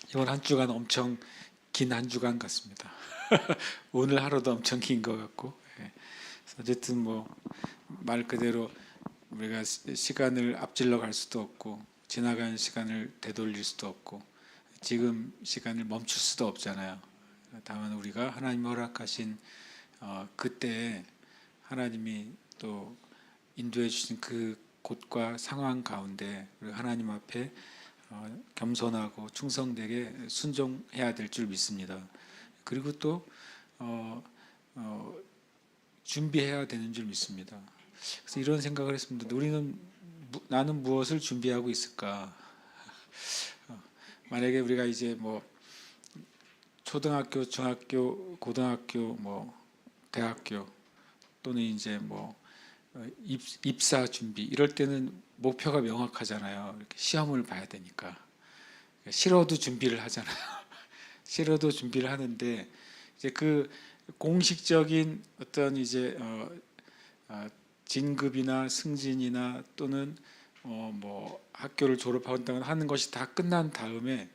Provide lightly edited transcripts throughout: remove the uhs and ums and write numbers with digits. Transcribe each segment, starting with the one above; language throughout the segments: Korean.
이번 한 주간 엄청 긴 한 주간 같습니다. 오늘 하루도 엄청 긴 것 같고, 예. 어쨌든 뭐 말 그대로 우리가 시간을 앞질러 갈 수도 없고 지나간 시간을 되돌릴 수도 없고 지금 시간을 멈출 수도 없잖아요. 다만 우리가 하나님 허락하신 그때 하나님이 또 인도해 주신 그 곳과 상황 가운데 우리 하나님 앞에 겸손하고 충성되게 순종해야 될 줄 믿습니다. 그리고 또 어, 어, 준비해야 되는 줄 믿습니다. 그래서 이런 생각을 했습니다. 나는 무엇을 준비하고 있을까? 만약에 우리가 이제 뭐 초등학교, 중학교, 고등학교, 뭐 대학교 또는 이제 뭐 입사 준비 이럴 때는 목표가 명확하잖아요. 이렇게 시험을 봐야 되니까 싫어도 준비를 하잖아요. 싫어도 준비를 하는데 이제 그 공식적인 어떤 이제 진급이나 승진이나 또는 뭐 학교를 졸업한다거나 하는 것이 다 끝난 다음에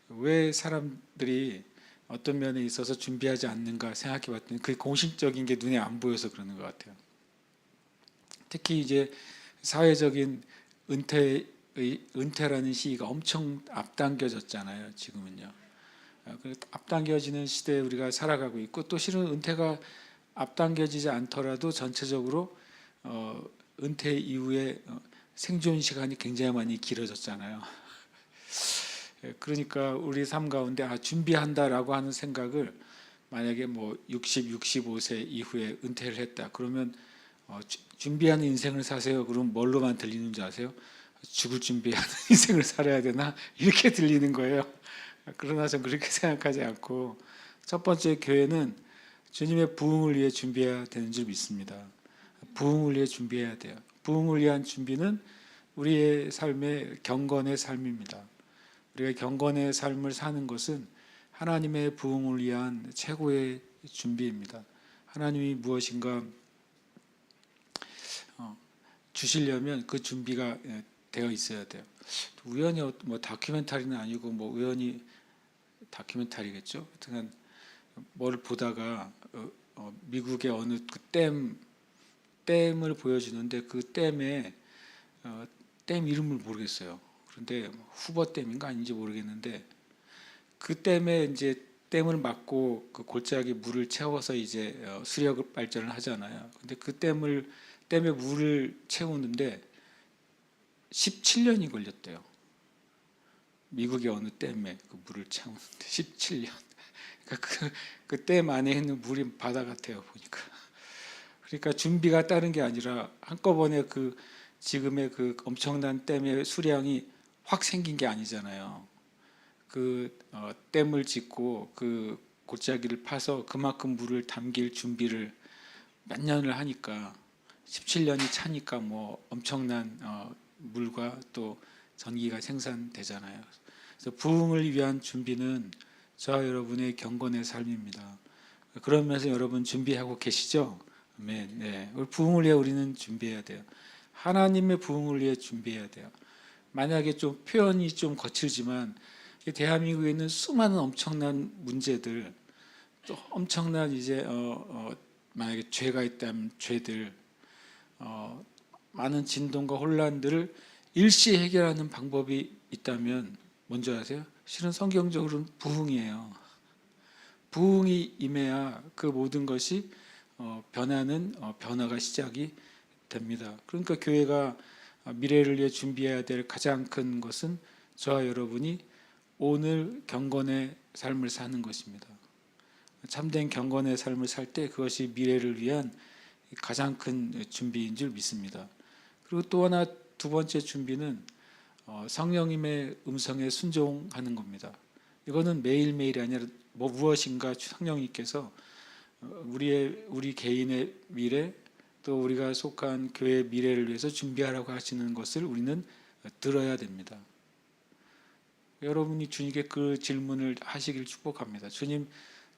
왜 사람들이 어떤 면에 있어서 준비하지 않는가 생각해 봤더니 그 공식적인 게 눈에 안 보여서 그러는 것 같아요. 특히 이제 사회적인 은퇴라는 시기가 엄청 앞당겨졌잖아요. 지금은요. 앞당겨지는 시대에 우리가 살아가고 있고 또 실은 은퇴가 앞당겨지지 않더라도 전체적으로 은퇴 이후에 생존 시간이 굉장히 많이 길어졌잖아요. 그러니까 우리 삶 가운데 준비한다라고 하는 생각을 만약에 뭐 60, 65세 이후에 은퇴를 했다. 그러면 준비하는 인생을 사세요. 그럼 뭘로만 들리는 줄 아세요? 죽을 준비하는 인생을 살아야 되나? 이렇게 들리는 거예요. 그러나 전 그렇게 생각하지 않고 첫 번째 교회는 주님의 부흥을 위해 준비해야 되는 줄 믿습니다. 부흥을 위해 준비해야 돼요. 부흥을 위한 준비는 우리의 삶의 경건의 삶입니다. 우리가 경건의 삶을 사는 것은 하나님의 부흥을 위한 최고의 준비입니다. 하나님이 무엇인가 주시려면 그 준비가 되어 있어야 돼요. 우연히 뭐 다큐멘터리는 아니고 뭐 우연히 다큐멘터리겠죠. 하여튼 뭘 보다가 미국의 어느 그 댐을 보여주는데 그 댐에 댐 이름을 모르겠어요. 그런데 후버 댐인가 아닌지 모르겠는데 그 댐에 이제 댐을 막고 그 골짜기 물을 채워서 이제 수력 발전을 하잖아요. 근데 그 댐에 물을 채우는데 17년이 걸렸대요. 미국의 어느 댐에 그 물을 채우는데 17년. 그러니까 그 댐 안에 있는 물이 바다 같아요, 보니까. 그러니까 준비가 다른 게 아니라 한꺼번에 그 지금의 그 엄청난 댐의 수량이 확 생긴 게 아니잖아요. 그 댐을 짓고 그 골짜기를 파서 그만큼 물을 담길 준비를 몇 년을 하니까 17년이 차니까 뭐 엄청난 물과 또 전기가 생산되잖아요. 그래서 부흥을 위한 준비는 저와 여러분의 경건의 삶입니다. 그러면서 여러분 준비하고 계시죠? 아멘. 네. 부흥을 위해 우리는 준비해야 돼요. 하나님의 부흥을 위해 준비해야 돼요. 만약에 좀 표현이 좀 거칠지만 대한민국에 있는 수많은 엄청난 문제들, 또 엄청난 이제 만약에 죄가 있다면 죄들, 많은 진동과 혼란들을 일시 해결하는 방법이 있다면 뭔지 아세요? 실은 성경적으로는 부흥이에요. 부흥이 임해야 그 모든 것이 변화가 시작이 됩니다. 그러니까 교회가 미래를 위해 준비해야 될 가장 큰 것은 저와 여러분이 오늘 경건의 삶을 사는 것입니다. 참된 경건의 삶을 살 때 그것이 미래를 위한 가장 큰 준비인 줄 믿습니다. 그리고 또 하나 두 번째 준비는 성령님의 음성에 순종하는 겁니다. 이거는 매일매일이 아니라 무엇인가 성령님께서 우리 개인의 미래 또 우리가 속한 교회의 미래를 위해서 준비하라고 하시는 것을 우리는 들어야 됩니다. 여러분이 주님께 그 질문을 하시길 축복합니다. 주님,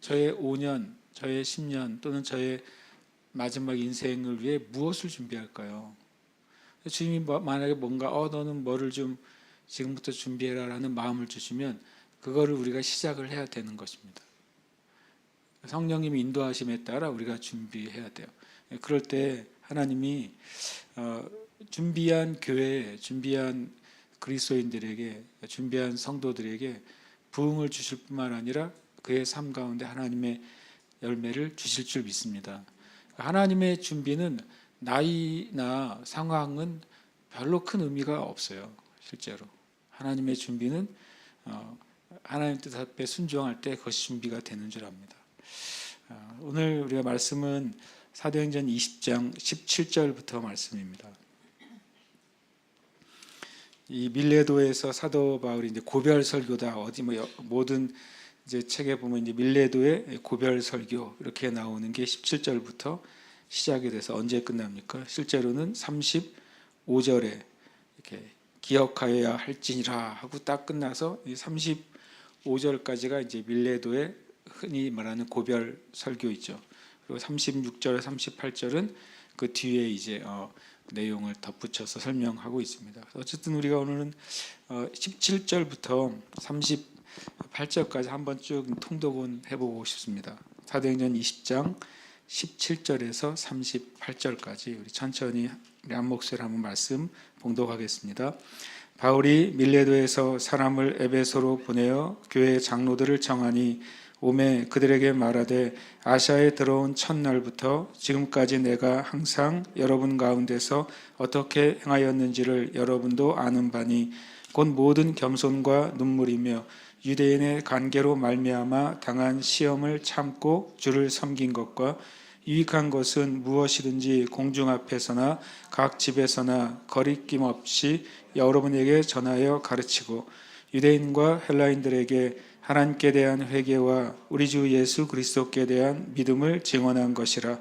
저의 5년, 저의 10년 또는 저의 마지막 인생을 위해 무엇을 준비할까요? 주님이 만약에 뭔가 너는 뭐를 좀 지금부터 준비해라 라는 마음을 주시면 그거를 우리가 시작을 해야 되는 것입니다. 성령님의 인도하심에 따라 우리가 준비해야 돼요. 그럴 때 하나님이 준비한 교회, 준비한 그리스도인들에게, 준비한 성도들에게 부흥을 주실 뿐만 아니라 그의 삶 가운데 하나님의 열매를 주실 줄 믿습니다. 하나님의 준비는 나이나 상황은 별로 큰 의미가 없어요. 실제로 하나님의 준비는 하나님 뜻 앞에 순종할 때 그것이 준비가 되는 줄 압니다. 오늘 우리가 말씀은 사도행전 20장 17절부터 말씀입니다. 이 밀레도에서 사도 바울이 이제 고별 설교다, 어디 모든 이제 책에 보면 이제 밀레도의 고별 설교 이렇게 나오는 게 17절부터 시작이 돼서 언제 끝납니까? 실제로는 35절에 이렇게 기억하여야 할지니라 하고 딱 끝나서 35절까지가 이제 밀레도의 흔히 말하는 고별 설교이죠. 그리고 36절, 38절은 그 뒤에 이제 내용을 덧붙여서 설명하고 있습니다. 어쨌든 우리가 오늘은 17절부터 38절까지 한번 쭉 통독은 해보고 싶습니다. 사도행전 20장 17절에서 38절까지 우리 천천히 한 목소리로 한번 말씀 봉독하겠습니다. 바울이 밀레도에서 사람을 에베소로 보내어 교회 장로들을 청하니 오매 그들에게 말하되 아시아에 들어온 첫날부터 지금까지 내가 항상 여러분 가운데서 어떻게 행하였는지를 여러분도 아는 바니 곧 모든 겸손과 눈물이며 유대인의 관계로 말미암아 당한 시험을 참고 주를 섬긴 것과 유익한 것은 무엇이든지 공중 앞에서나 각 집에서나 거리낌 없이 여러분에게 전하여 가르치고 유대인과 헬라인들에게 하나님께 대한 회개와 우리 주 예수 그리스도께 대한 믿음을 증언한 것이라.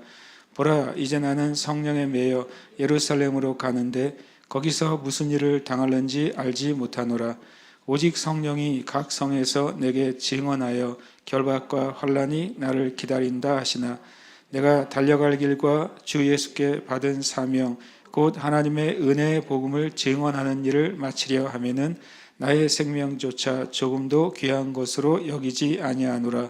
보라, 이제 나는 성령에 매여 예루살렘으로 가는데 거기서 무슨 일을 당할는지 알지 못하노라. 오직 성령이 각 성에서 내게 증언하여 결박과 환난이 나를 기다린다 하시나 내가 달려갈 길과 주 예수께 받은 사명 곧 하나님의 은혜의 복음을 증언하는 일을 마치려 하면은 나의 생명조차 조금도 귀한 것으로 여기지 아니하노라.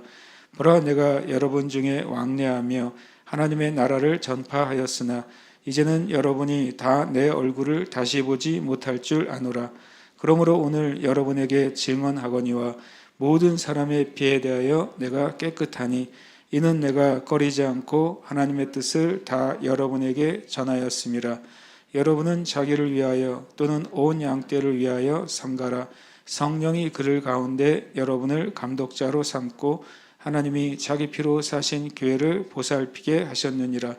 보라, 내가 여러분 중에 왕래하며 하나님의 나라를 전파하였으나 이제는 여러분이 다 내 얼굴을 다시 보지 못할 줄 아노라. 그러므로 오늘 여러분에게 증언하거니와 모든 사람의 피에 대하여 내가 깨끗하니 이는 내가 꺼리지 않고 하나님의 뜻을 다 여러분에게 전하였음이라. 여러분은 자기를 위하여 또는 온 양떼를 위하여 삼가라. 성령이 그를 가운데 여러분을 감독자로 삼고 하나님이 자기 피로 사신 교회를 보살피게 하셨느니라.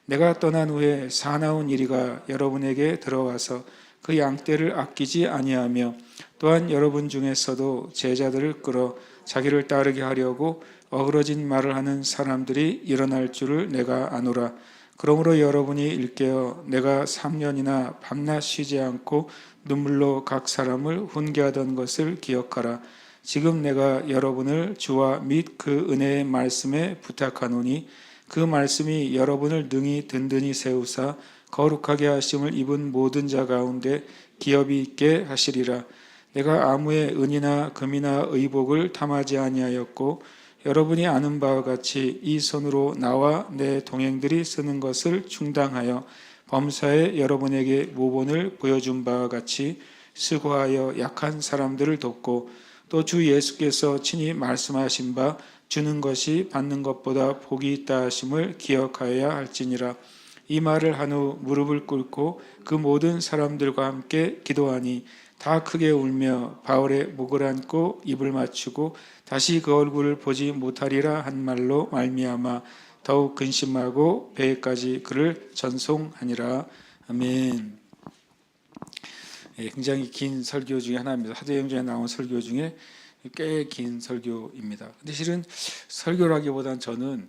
내가 떠난 후에 사나운 이리가 여러분에게 들어와서 그 양떼를 아끼지 아니하며 또한 여러분 중에서도 제자들을 끌어 자기를 따르게 하려고 어그러진 말을 하는 사람들이 일어날 줄을 내가 아노라. 그러므로 여러분이 일깨어 내가 3년이나 밤낮 쉬지 않고 눈물로 각 사람을 훈계하던 것을 기억하라. 지금 내가 여러분을 주와 및 그 은혜의 말씀에 부탁하노니 그 말씀이 여러분을 능히 든든히 세우사 거룩하게 하심을 입은 모든 자 가운데 기업이 있게 하시리라. 내가 아무의 은이나 금이나 의복을 탐하지 아니하였고 여러분이 아는 바와 같이 이 손으로 나와 내 동행들이 쓰는 것을 충당하여 범사에 여러분에게 모본을 보여준 바와 같이 수고하여 약한 사람들을 돕고 또 주 예수께서 친히 말씀하신 바 주는 것이 받는 것보다 복이 있다 하심을 기억하여야 할지니라. 이 말을 한 후 무릎을 꿇고 그 모든 사람들과 함께 기도하니 다 크게 울며 바울의 목을 안고 입을 맞추고 다시 그 얼굴을 보지 못하리라 한 말로 말미암아 더욱 근심하고 배에까지 그를 전송하니라. 아멘. 굉장히 긴 설교 중에 하나입니다. 사도행전에 나온 설교 중에 꽤 긴 설교입니다. 근데 실은 설교라기보다는 저는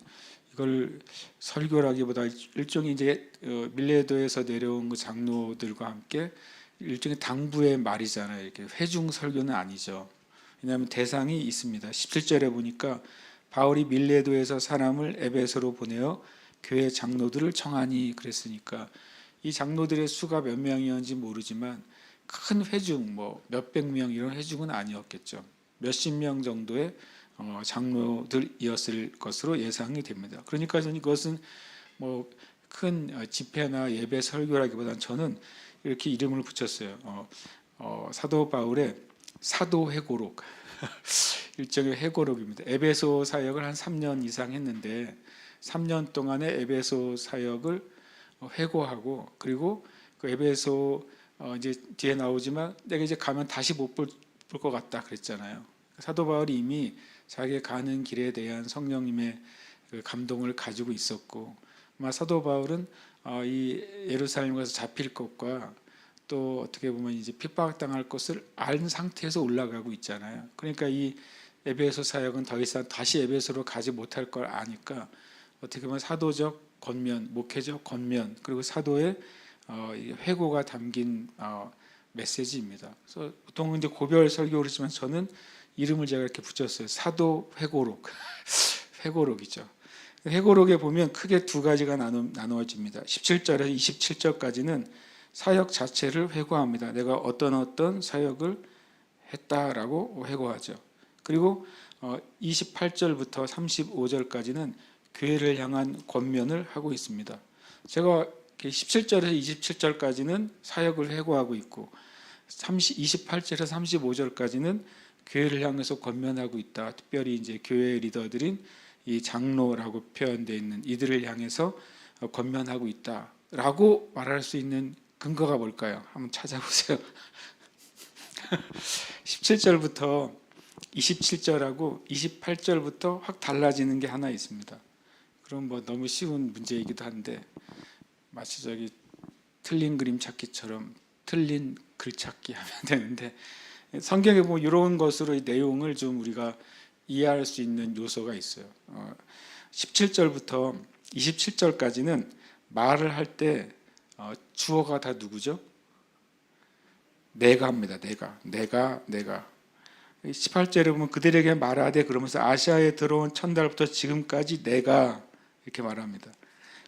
이걸 설교라기보다 일종의 이제 밀레도에서 내려온 그 장로들과 함께 일종의 당부의 말이잖아요. 이렇게 회중 설교는 아니죠. 왜냐하면 대상이 있습니다. 17절에 보니까 바울이 밀레도에서 사람을 에베소로 보내어 교회 장로들을 청하니 그랬으니까 이 장로들의 수가 몇 명이었는지 모르지만 큰 회중, 뭐 몇백 명 이런 회중은 아니었겠죠. 몇십 명 정도의 장로들이었을 것으로 예상이 됩니다. 그러니까 저는 이것은 뭐 큰 집회나 예배 설교라기보다는 저는 이렇게 이름을 붙였어요. 사도 바울의 사도 회고록 일종의 회고록입니다. 에베소 사역을 한 3년 이상 했는데 3년 동안의 에베소 사역을 회고하고, 그리고 그 에베소 이제 뒤에 나오지만 내가 이제 가면 다시 못 볼 것 같다 그랬잖아요. 사도 바울이 이미 자기가 가는 길에 대한 성령님의 그 감동을 가지고 있었고, 아마 사도 바울은 이 예루살렘 가서 잡힐 것과 또 어떻게 보면 이제 핍박당할 것을 알 상태에서 올라가고 있잖아요. 그러니까 이 에베소 사역은 더 이상 다시 에베소로 가지 못할 걸 아니까 어떻게 보면 사도적 권면, 목회적 권면, 그리고 사도의 회고가 담긴 메시지입니다. 그래서 보통 이제 고별 설교 그러지만 저는 이름을 제가 이렇게 붙였어요. 사도 회고록. 회고록이죠. 회고록에 보면 크게 두 가지가 나누어집니다. 17절에서 27절까지는 사역 자체를 회고합니다. 내가 어떤 사역을 했다라고 회고하죠. 그리고 28절부터 35절까지는 교회를 향한 권면을 하고 있습니다. 제가 17절에서 27절까지는 사역을 회고하고 있고 28절에서 35절까지는 교회를 향해서 권면하고 있다. 특별히 이제 교회 리더들인 이 장로라고 표현되어 있는 이들을 향해서 권면하고 있다라고 말할 수 있는 근거가 뭘까요? 한번 찾아보세요. 17절부터 27절하고 28절부터 확 달라지는 게 하나 있습니다. 그럼 뭐 너무 쉬운 문제이기도 한데 마치 저기 틀린 그림 찾기처럼 틀린 글 찾기 하면 되는데, 성경에 보면 이런 것으로 이 내용을 좀 우리가 이해할 수 있는 요소가 있어요. 17절부터 27절까지는 말을 할 때 주어가 다 누구죠? 내가 합니다. 내가 18절에 보면 그들에게 말하되, 그러면서 아시아에 들어온 첫날부터 지금까지 내가 이렇게 말합니다.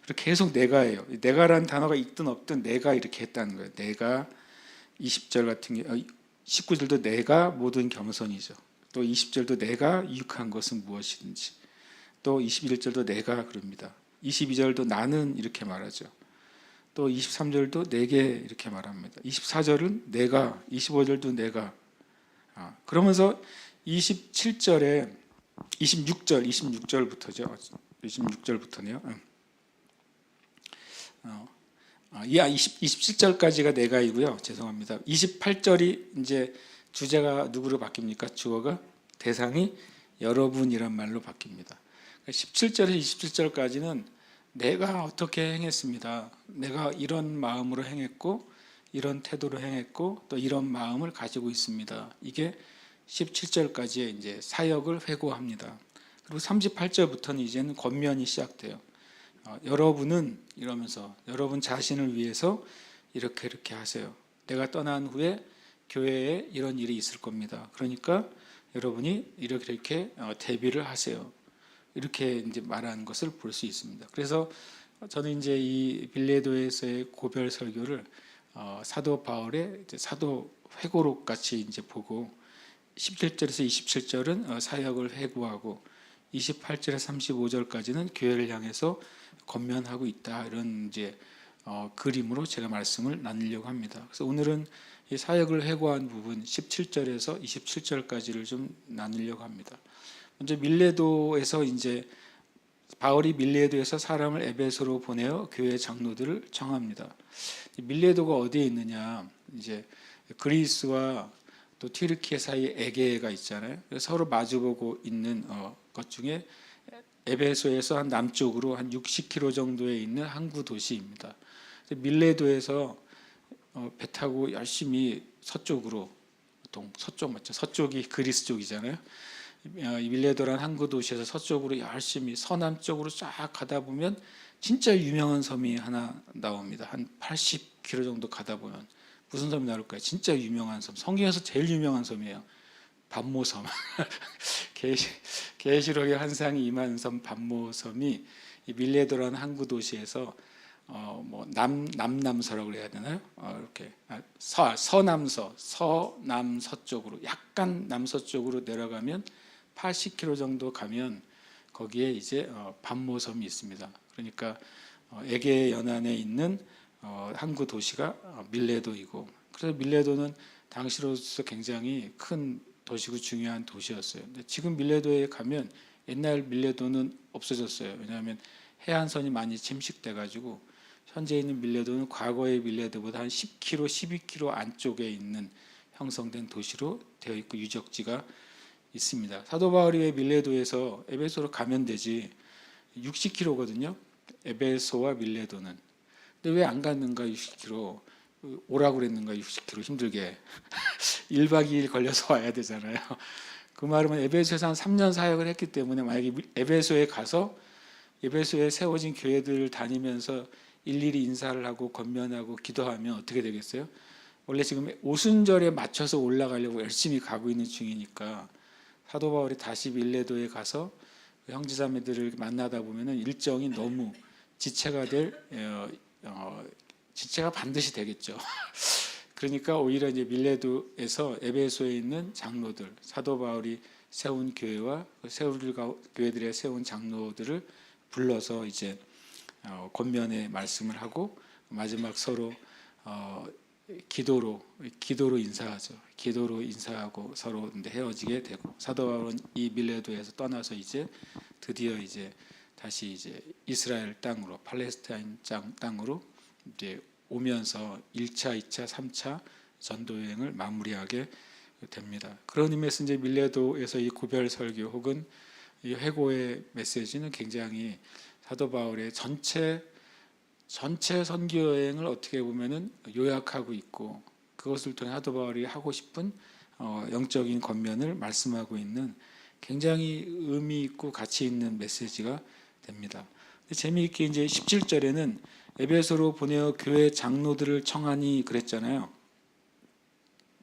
그리고 계속 내가예요. 내가라는 단어가 있든 없든 내가 이렇게 했다는 거예요. 내가. 20절 같은 게 19절도 내가 모든 겸손이죠. 또 20절도 내가 유익한 것은 무엇이든지. 또 21절도 내가 그럽니다. 22절도 나는 이렇게 말하죠. 또 23절도 내게 이렇게 말합니다. 24절은 내가, 25절도 내가. 그러면서 27절에 26절부터죠. 26절부터네요. 27절까지가 내가이고요. 죄송합니다. 28절이 이제 주제가 누구로 바뀝니까? 주어가, 대상이 여러분이란 말로 바뀝니다. 17절에서 27절까지는 내가 어떻게 행했습니다. 내가 이런 마음으로 행했고 이런 태도로 행했고 또 이런 마음을 가지고 있습니다. 이게 17절까지의 이제 사역을 회고합니다. 그리고 38절부터는 이제는 권면이 시작돼요. 여러분은 이러면서 여러분 자신을 위해서 이렇게 하세요. 내가 떠난 후에 교회에 이런 일이 있을 겁니다. 그러니까 여러분이 이렇게 대비를 하세요. 이렇게 이제 말하는 것을 볼 수 있습니다. 그래서 저는 이제 이 빌레도에서의 고별 설교를 사도 바울의 이제 사도 회고록 같이 이제 보고 17절에서 27절은 사역을 회고하고 28절에서 35절까지는 교회를 향해서 권면하고 있다, 이런 이제 그림으로 제가 말씀을 나누려고 합니다. 그래서 오늘은 이 사역을 회고한 부분 17절에서 27절까지를 좀 나누려고 합니다. 먼저 밀레도에서 이제 바울이 밀레도에서 사람을 에베소로 보내어 교회 장로들을 청합니다. 밀레도가 어디에 있느냐? 이제 그리스와 또 튀르키예 사이에 에게가 있잖아요. 서로 마주보고 있는 것 중에 에베소에서 한 남쪽으로 한 60km 정도에 있는 항구 도시입니다. 밀레도에서 배 타고 열심히 서쪽으로, 보통 서쪽 맞죠? 서쪽이 그리스 쪽이잖아요. 밀레도란 항구 도시에서 서쪽으로 열심히 서남쪽으로 쫙 가다 보면 진짜 유명한 섬이 하나 나옵니다. 한 80km 정도 가다 보면 무슨 섬이 나올까요? 진짜 유명한 섬, 성경에서 제일 유명한 섬이에요. 반모섬. 계시록의 환상이 임한 섬 반모섬이 이 밀레도라는 항구 도시에서 뭐 남남서라고 그래야 되나요? 이렇게 서남서쪽으로 약간 남서쪽으로 내려가면 80km 정도 가면 거기에 이제 반모섬이 있습니다. 그러니까 에게 연안에 있는 항구 도시가 밀레도이고, 그래서 밀레도는 당시로서 굉장히 큰 도시고 중요한 도시였어요. 근데 지금 밀레도에 가면 옛날 밀레도는 없어졌어요. 왜냐하면 해안선이 많이 침식돼 가지고 현재 있는 밀레도는 과거의 밀레도보다 한 10km, 12km 안쪽에 있는 형성된 도시로 되어 있고 유적지가 있습니다. 사도 바울이 왜 밀레도에서 에베소로 가면 되지, 60km거든요. 에베소와 밀레도는. 근데 왜 안 갔는가 60km? 오라고 그랬는가 60km 힘들게. 1박 2일 걸려서 와야 되잖아요. 그 말은 에베소에서 한 3년 사역을 했기 때문에 만약에 에베소에 가서 에베소에 세워진 교회들을 다니면서 일일이 인사를 하고 건면하고 기도하면 어떻게 되겠어요? 원래 지금 오순절에 맞춰서 올라가려고 열심히 가고 있는 중이니까 사도 바울이 다시 밀레도에 가서 형제자매들을 만나다 보면은 일정이 너무 지체가 지체가 반드시 되겠죠. 그러니까 오히려 이제 밀레도에서 에베소에 있는 장로들, 사도 바울이 세운 교회와 세울 교회들에 세운 장로들을 불러서 이제 권면의 말씀을 하고 마지막 서로 기도로 인사하죠. 기도로 인사하고 서로 헤어지게 되고, 사도 바울은 이 밀레도에서 떠나서 이제 드디어 이제 다시 이제 이스라엘 땅으로, 팔레스타인 땅으로 이제 오면서 1차, 2차, 3차 전도 여행을 마무리하게 됩니다. 그런 의미에서 이제 밀레도에서 이 구별 설교 혹은 이 회고의 메시지는 굉장히 사도 바울의 전체 선교 여행을 어떻게 보면은 요약하고 있고, 그것을 통해 사도 바울이 하고 싶은 영적인 권면을 말씀하고 있는 굉장히 의미 있고 가치 있는 메시지가 됩니다. 재미있게 이제 17절에는 에베소로 보내어 교회 장로들을 청하니 그랬잖아요.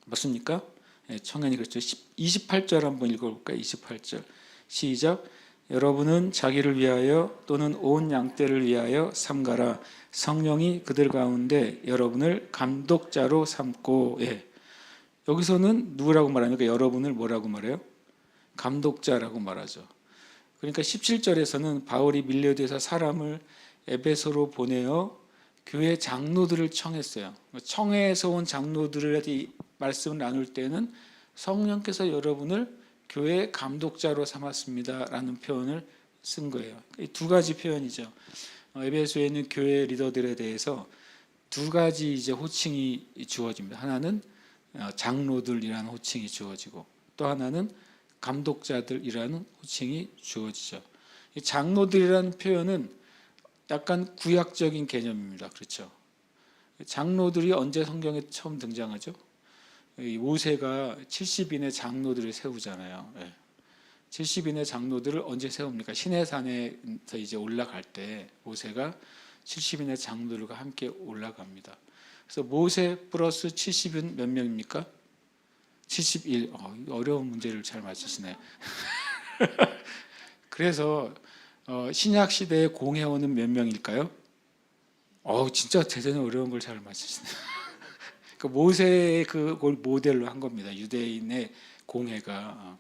맞습니까? 네, 청하니 그랬죠. 28절 한번 읽어볼까요? 28절 시작. 여러분은 자기를 위하여 또는 온 양떼를 위하여 삼가라. 성령이 그들 가운데 여러분을 감독자로 삼고. 예. 여기서는 누구라고 말하니까 여러분을 뭐라고 말해요? 감독자라고 말하죠. 그러니까 17절에서는 바울이 밀레도에서 사람을 에베소로 보내어 교회 장로들을 청했어요. 청해서 온 장로들의 말씀을 나눌 때는 성령께서 여러분을 교회 감독자로 삼았습니다라는 표현을 쓴 거예요. 두 가지 표현이죠. 에베소에 있는 교회 리더들에 대해서 두 가지 이제 호칭이 주어집니다. 하나는 장로들이라는 호칭이 주어지고, 또 하나는 감독자들이라는 호칭이 주어지죠. 이 장로들이라는 표현은 약간 구약적인 개념입니다. 그렇죠? 장로들이 언제 성경에 처음 등장하죠? 모세가 70인의 장로들을 세우잖아요. 70인의 장로들을 언제 세웁니까? 시내산에서 이제 올라갈 때 모세가 70인의 장로들과 함께 올라갑니다. 그래서 모세 플러스 70은 몇 명입니까? 71. 어려운 문제를 잘 맞추시네. 그래서 신약 시대의 공회원은 몇 명일까요? 진짜 대단히 어려운 걸 잘 맞추시네. 그 모세의 그걸 모델로 한 겁니다. 유대인의 공회가.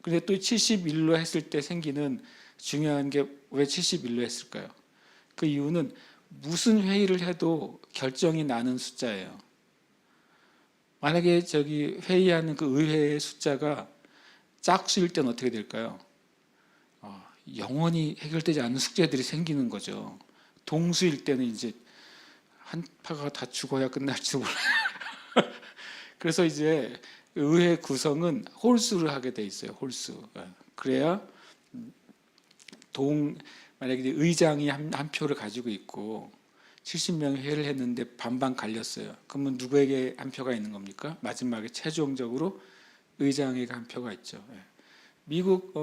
근데 또 71로 했을 때 생기는 중요한 게 왜 71로 했을까요? 그 이유는 무슨 회의를 해도 결정이 나는 숫자예요. 만약에 회의하는 그 의회의 숫자가 짝수일 때는 어떻게 될까요? 영원히 해결되지 않는 숙제들이 생기는 거죠. 동수일 때는 이제 한 파가 다 죽어야 끝날지도 몰라요. 그래서 이제 의회 구성은 홀수를 하게 돼 있어요. 홀수. 그래야 만약에 의장이 한 표를 가지고 있고 70명이 회의를 했는데 반반 갈렸어요. 그러면 누구에게 한 표가 있는 겁니까? 마지막에 최종적으로 의장에게 한 표가 있죠. 미국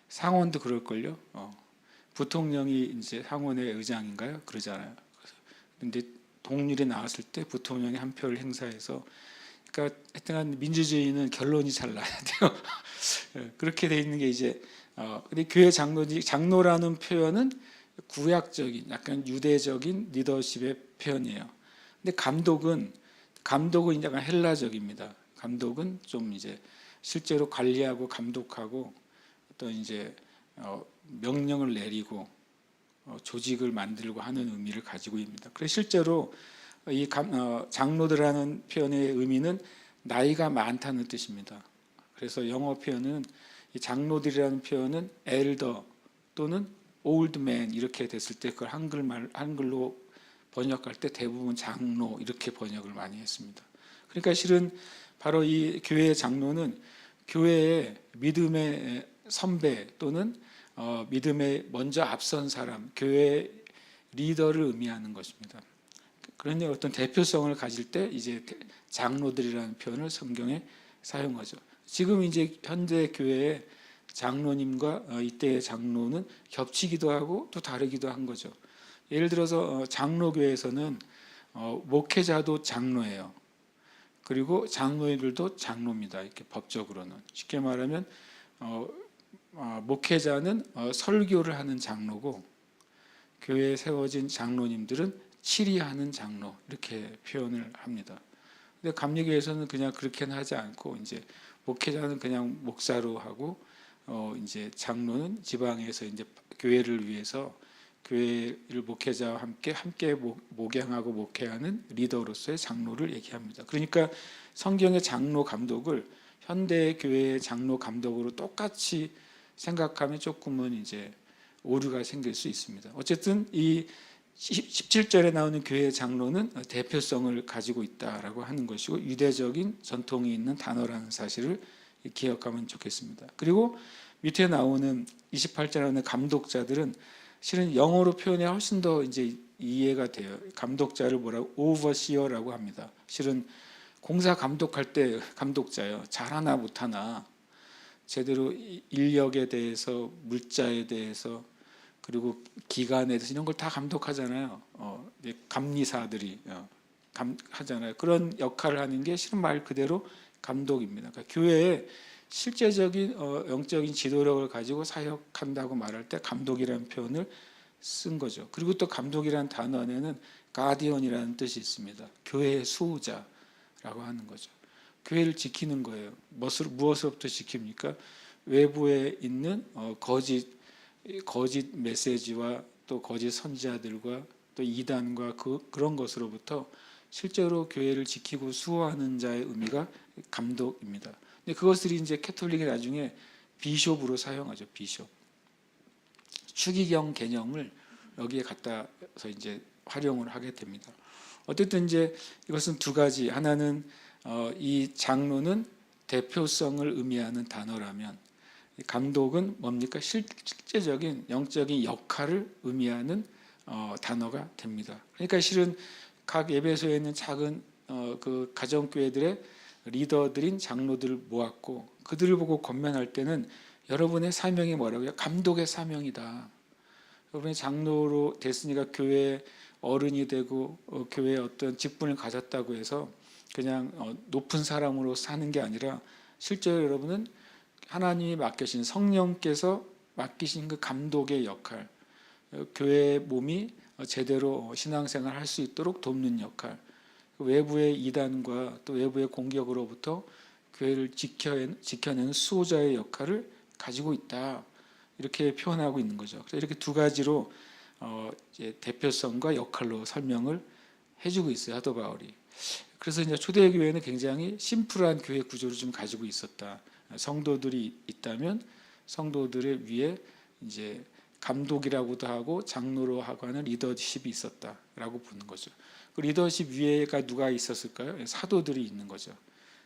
상원도 그럴걸요. 부통령이 이제 상원의 의장인가요? 그러잖아요. 그런데 동률이 나왔을 때 부통령이 한 표를 행사해서, 그러니까 하여튼 민주주의는 결론이 잘 나야 돼요. 그렇게 돼 있는 게 이제 근데 교회 장로라는 표현은 구약적인 약간 유대적인 리더십의 표현이에요. 근데 감독은 약간 헬라적입니다. 감독은 좀 이제 실제로 관리하고 감독하고 어떤 이제 명령을 내리고 조직을 만들고 하는 의미를 가지고 있습니다. 그래서 실제로 이 장로들이라는 표현의 의미는 나이가 많다는 뜻입니다. 그래서 영어 표현은 이 장로들이라는 표현은 elder 또는 old man 이렇게 됐을 때 그걸 한글로 번역할 때 대부분 장로 이렇게 번역을 많이 했습니다. 그러니까 실은 바로 이 교회의 장로는 교회의 믿음의 선배 또는 믿음에 먼저 앞선 사람, 교회 리더를 의미하는 것입니다. 그런 어떤 대표성을 가질 때 이제 장로들이라는 표현을 성경에 사용하죠. 지금 이제 현대 교회의 장로님과 이때의 장로는 겹치기도 하고 또 다르기도 한 거죠. 예를 들어서 장로교회에서는 목회자도 장로예요. 그리고 장로인들도 장로입니다. 이렇게 법적으로는 쉽게 말하면 목회자는 설교를 하는 장로고 교회에 세워진 장로님들은 치리하는 장로 이렇게 표현을 합니다. 근데 감리교에서는 그냥 그렇게는 하지 않고 이제 목회자는 그냥 목사로 하고 이제 장로는 지방에서 이제 교회를 위해서 교회를 목회자와 함께 목양하고 목회하는 리더로서의 장로를 얘기합니다. 그러니까 성경의 장로 감독을 현대 교회의 장로 감독으로 똑같이 생각하면 조금은 이제 오류가 생길 수 있습니다. 어쨌든 이 17절에 나오는 교회의 장로는 대표성을 가지고 있다라고 하는 것이고 유대적인 전통이 있는 단어라는 사실을 기억하면 좋겠습니다. 그리고 밑에 나오는 28절에 나오는 감독자들은 실은 영어로 표현이 훨씬 더 이제 이해가 돼요. 감독자를 뭐라고 overseer라고 합니다. 실은 공사 감독할 때 감독자예요. 잘하나 못하나 제대로 인력에 대해서 물자에 대해서 그리고 기간에 대해서 이런 걸 다 감독하잖아요. 감리사들이 하잖아요. 그런 역할을 하는 게 실은 말 그대로 감독입니다. 그러니까 교회에 실제적인 영적인 지도력을 가지고 사역한다고 말할 때 감독이라는 표현을 쓴 거죠. 그리고 또 감독이라는 단어 안에는 가디언이라는 뜻이 있습니다. 교회의 수호자라고 하는 거죠. 교회를 지키는 거예요. 무엇으로부터 지킵니까? 외부에 있는 거짓 메시지와 또 거짓 선지자들과 또 이단과 그런 것으로부터 실제로 교회를 지키고 수호하는 자의 의미가 감독입니다. 근데 그것들이 이제 캐톨릭이 나중에 비숍으로 사용하죠. 비숍. 추기경 개념을 여기에 갖다서 이제 활용을 하게 됩니다. 어쨌든 이제 이것은 두 가지. 하나는 이 장로는 대표성을 의미하는 단어라면 감독은 뭡니까? 실제적인 영적인 역할을 의미하는 단어가 됩니다. 그러니까 실은 각 예배소에 있는 작은 그 가정교회들의 리더들인 장로들을 모았고 그들을 보고 권면할 때는 여러분의 사명이 뭐라고요? 감독의 사명이다. 여러분이 장로로 됐으니까 교회의 어른이 되고 교회에 어떤 직분을 가졌다고 해서 그냥 높은 사람으로 사는 게 아니라 실제로 여러분은 하나님이 맡기신 성령께서 맡기신 그 감독의 역할, 교회의 몸이 제대로 신앙생활 할 수 있도록 돕는 역할, 외부의 이단과 또 외부의 공격으로부터 교회를 지켜내는 수호자의 역할을 가지고 있다. 이렇게 표현하고 있는 거죠. 그래서 이렇게 두 가지로 이제 대표성과 역할로 설명을 해주고 있어요. 사도 바울이. 그래서 이제 초대교회는 굉장히 심플한 교회 구조를 좀 가지고 있었다. 성도들이 있다면 성도들의 위에 이제 감독이라고도 하고 장로로 하고 하는 리더십이 있었다라고 보는 거죠. 그 리더십 위에가 누가 있었을까요? 사도들이 있는 거죠.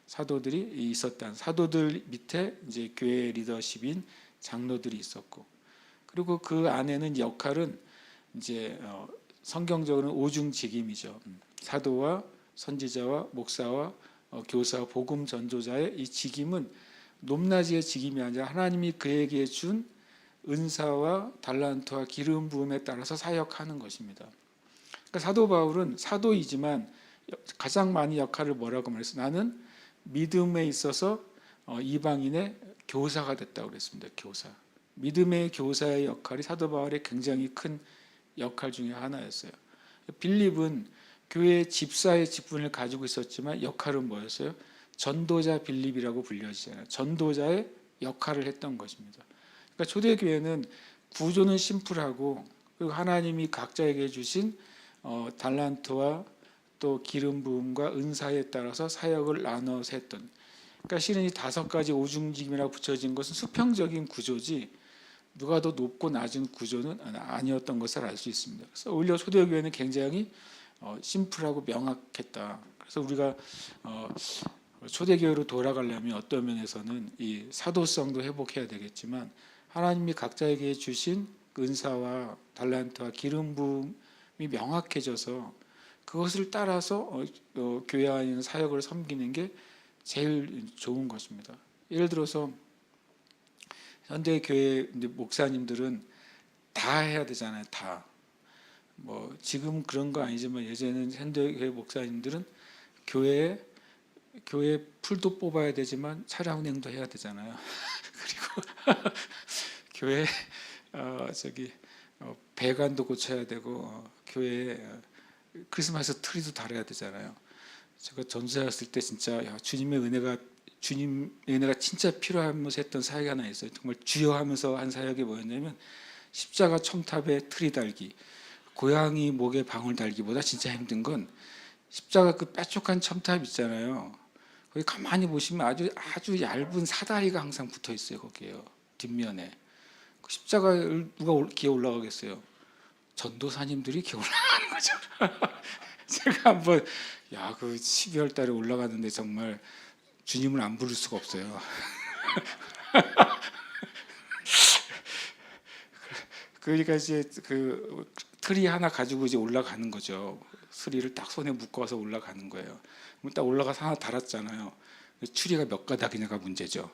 사도들이 있었다. 사도들 밑에 이제 교회 리더십인 장로들이 있었고, 그리고 그 안에는 역할은 이제 성경적으로는 오중직임이죠. 사도와 선지자와 목사와 교사, 복음 전도자의 이 직임은 높낮이의 직임이 아니라 하나님이 그에게 준 은사와 달란트와 기름 부음에 따라서 사역하는 것입니다. 그러니까 사도 바울은 사도이지만 가장 많이 역할을 뭐라고 말했어요? 나는 믿음에 있어서 이방인의 교사가 됐다고 그랬습니다. 교사. 믿음의 교사의 역할이 사도 바울의 굉장히 큰 역할 중에 하나였어요. 빌립은 교회 집사의 직분을 가지고 있었지만 역할은 뭐였어요? 전도자 빌립이라고 불려지잖아요. 전도자의 역할을 했던 것입니다. 그러니까 초대교회는 구조는 심플하고, 그리고 하나님이 각자에게 주신 달란트와 또 기름 부음과 은사에 따라서 사역을 나눠서 했던, 그러니까 실은 이 5가지 오중직임이라고 붙여진 것은 수평적인 구조지 누가 더 높고 낮은 구조는 아니었던 것을 알 수 있습니다. 그래서 오히려 초대교회는 굉장히 심플하고 명확했다. 그래서 우리가 초대교회로 돌아가려면 어떤 면에서는 이 사도성도 회복해야 되겠지만, 하나님이 각자에게 주신 은사와 달란트와 기름 부음이 명확해져서 그것을 따라서 교회 안에 있는 사역을 섬기는 게 제일 좋은 것입니다. 예를 들어서 현대 교회 목사님들은 다 해야 되잖아요. 다. 뭐 지금 그런 거 아니지만 예전에는 현대 교회 목사님들은 교회 풀도 뽑아야 되지만 차량 운행도 해야 되잖아요. 그리고 교회 배관도 고쳐야 되고 교회 크리스마스 트리도 달아야 되잖아요. 제가 전도사였을 때 진짜 주님 은혜가 진짜 필요하면서 했던 사역이 하나 있어요. 정말 주여 하면서 한 사역이 뭐였냐면 십자가 첨탑에 트리 달기, 고양이 목에 방울 달기보다 진짜 힘든 건 십자가 그 뾰족한 첨탑 있잖아요. 거기 가만히 보시면 아주 얇은 사다리가 항상 붙어 있어요. 거기에요. 뒷면에. 그 십자가를 누가 기어 올라가겠어요? 전도사님들이 기어 올라가는 거죠. 제가 한번 그 12월 달에 올라갔는데 정말 주님을 안 부를 수가 없어요. 그러니까 이제 그 트리 하나 가지고 이제 올라가는 거죠. 트리를 딱 손에 묶어서 올라가는 거예요. 그럼 딱 올라가서 하나 달았잖아요. 추리가 몇 가닥이냐가 문제죠.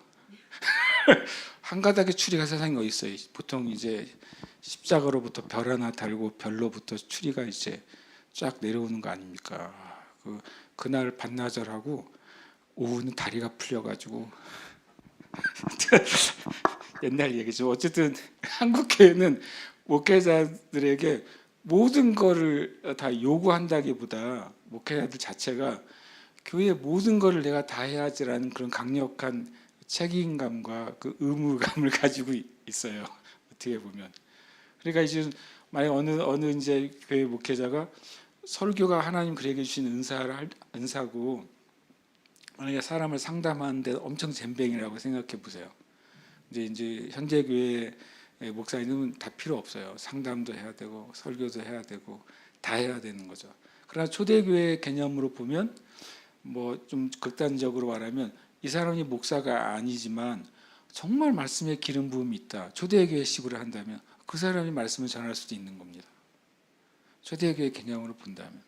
한 가닥의 추리가 세상에 어디 있어요? 보통 이제 십자가로부터 별 하나 달고 별로부터 추리가 이제 쫙 내려오는 거 아닙니까? 그날 반나절하고 오후는 다리가 풀려가지고 옛날 얘기죠. 어쨌든 한국 교회는 목회자들에게 모든 거를 다 요구한다기보다 목회자들 자체가 교회의 모든 거를 내가 다 해야지라는 그런 강력한 책임감과 그 의무감을 가지고 있어요. 어떻게 보면. 그러니까 이제 만약 어느 이제 교회 목회자가 설교가 하나님 그에게 주신 은사고 만약에 사람을 상담하는데 엄청 젬병이라고 생각해 보세요. 이제 현재 교회 목사님은 다 필요 없어요. 상담도 해야 되고 설교도 해야 되고 다 해야 되는 거죠. 그러나 초대교회 개념으로 보면 뭐 좀 극단적으로 말하면 이 사람이 목사가 아니지만 정말 말씀에 기름 부음이 있다. 초대교회식으로 한다면 그 사람이 말씀을 전할 수도 있는 겁니다. 초대교회 개념으로 본다면.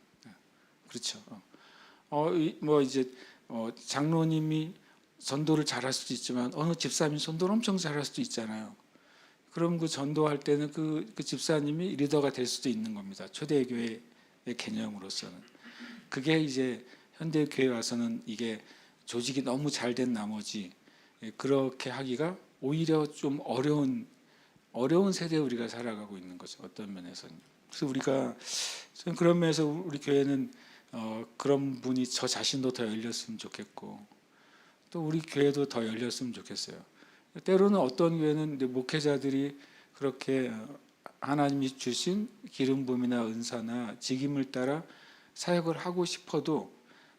그렇죠. 뭐 이제 장로님이 전도를 잘할 수도 있지만 어느 집사님이 전도를 엄청 잘할 수도 있잖아요. 그럼 그 전도할 때는 그 집사님이 리더가 될 수도 있는 겁니다. 초대교회의 개념으로서는. 그게 이제 현대 교회에 와서는 이게 조직이 너무 잘 된 나머지 그렇게 하기가 오히려 좀 어려운 세대에 우리가 살아가고 있는 거죠. 어떤 면에서는. 그래서 우리가 그런 면에서 우리 교회는 그런 분이 저 자신도 더 열렸으면 좋겠고 또 우리 교회도 더 열렸으면 좋겠어요. 때로는 어떤 교회는 목회자들이 그렇게 하나님이 주신 기름 부음이나 은사나 직임을 따라 사역을 하고 싶어도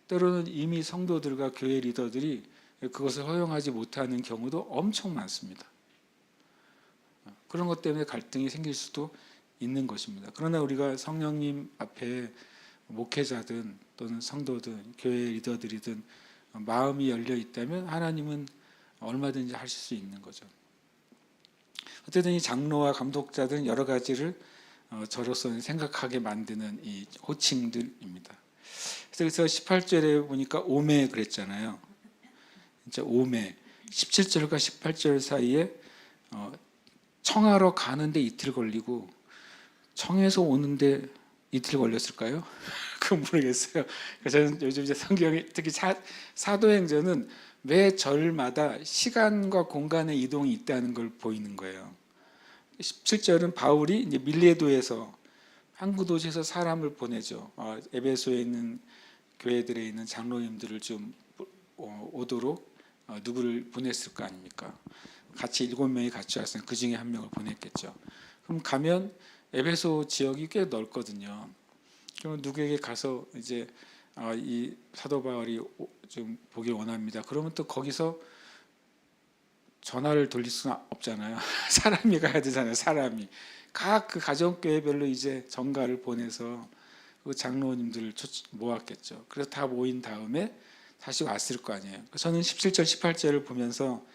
때로는 이미 성도들과 교회 리더들이 그것을 허용하지 못하는 경우도 엄청 많습니다. 그런 것 때문에 갈등이 생길 수도 있는 것입니다. 그러나 우리가 성령님 앞에 목회자든 또는 성도든 교회 리더들이든 마음이 열려 있다면 하나님은 얼마든지 하실 수 있는 거죠. 어쨌든 이 장로와 감독자들은 여러 가지를 저로서 생각하게 만드는 이 호칭들입니다. 그래서 18절에 보니까 오매 그랬잖아요. 진짜 오매. 17절과 18절 사이에 청하러 가는데 이틀 걸리고 청에서 오는데 이틀 걸렸을까요? 그건 모르겠어요. 저는 요즘 이제 성경에 특히 사도행전은 매 절마다 시간과 공간의 이동이 있다는 걸 보이는 거예요. 17절은 바울이 이제 밀레도에서 항구 도시에서 사람을 보내죠. 에베소에 있는 교회들에 있는 장로님들을 좀 오도록 누구를 보냈을 거 아닙니까? 같이 7명이 같이 왔으니 그 중에 한 명을 보냈겠죠. 그럼 가면 에베소 지역이 꽤 넓거든요. 그럼 누구에게 가서 이제 이 사도 바울이 좀 보길 원합니다. 그러면 또 거기서 전화를 돌릴 수는 없잖아요. 사람이 가야 되잖아요. 사람이 각 그 가정교회별로 이제 전가를 보내서 그 장로님들을 모았겠죠. 그래서 다 모인 다음에 다시 왔을 거 아니에요. 저는 17절, 18절을 보면서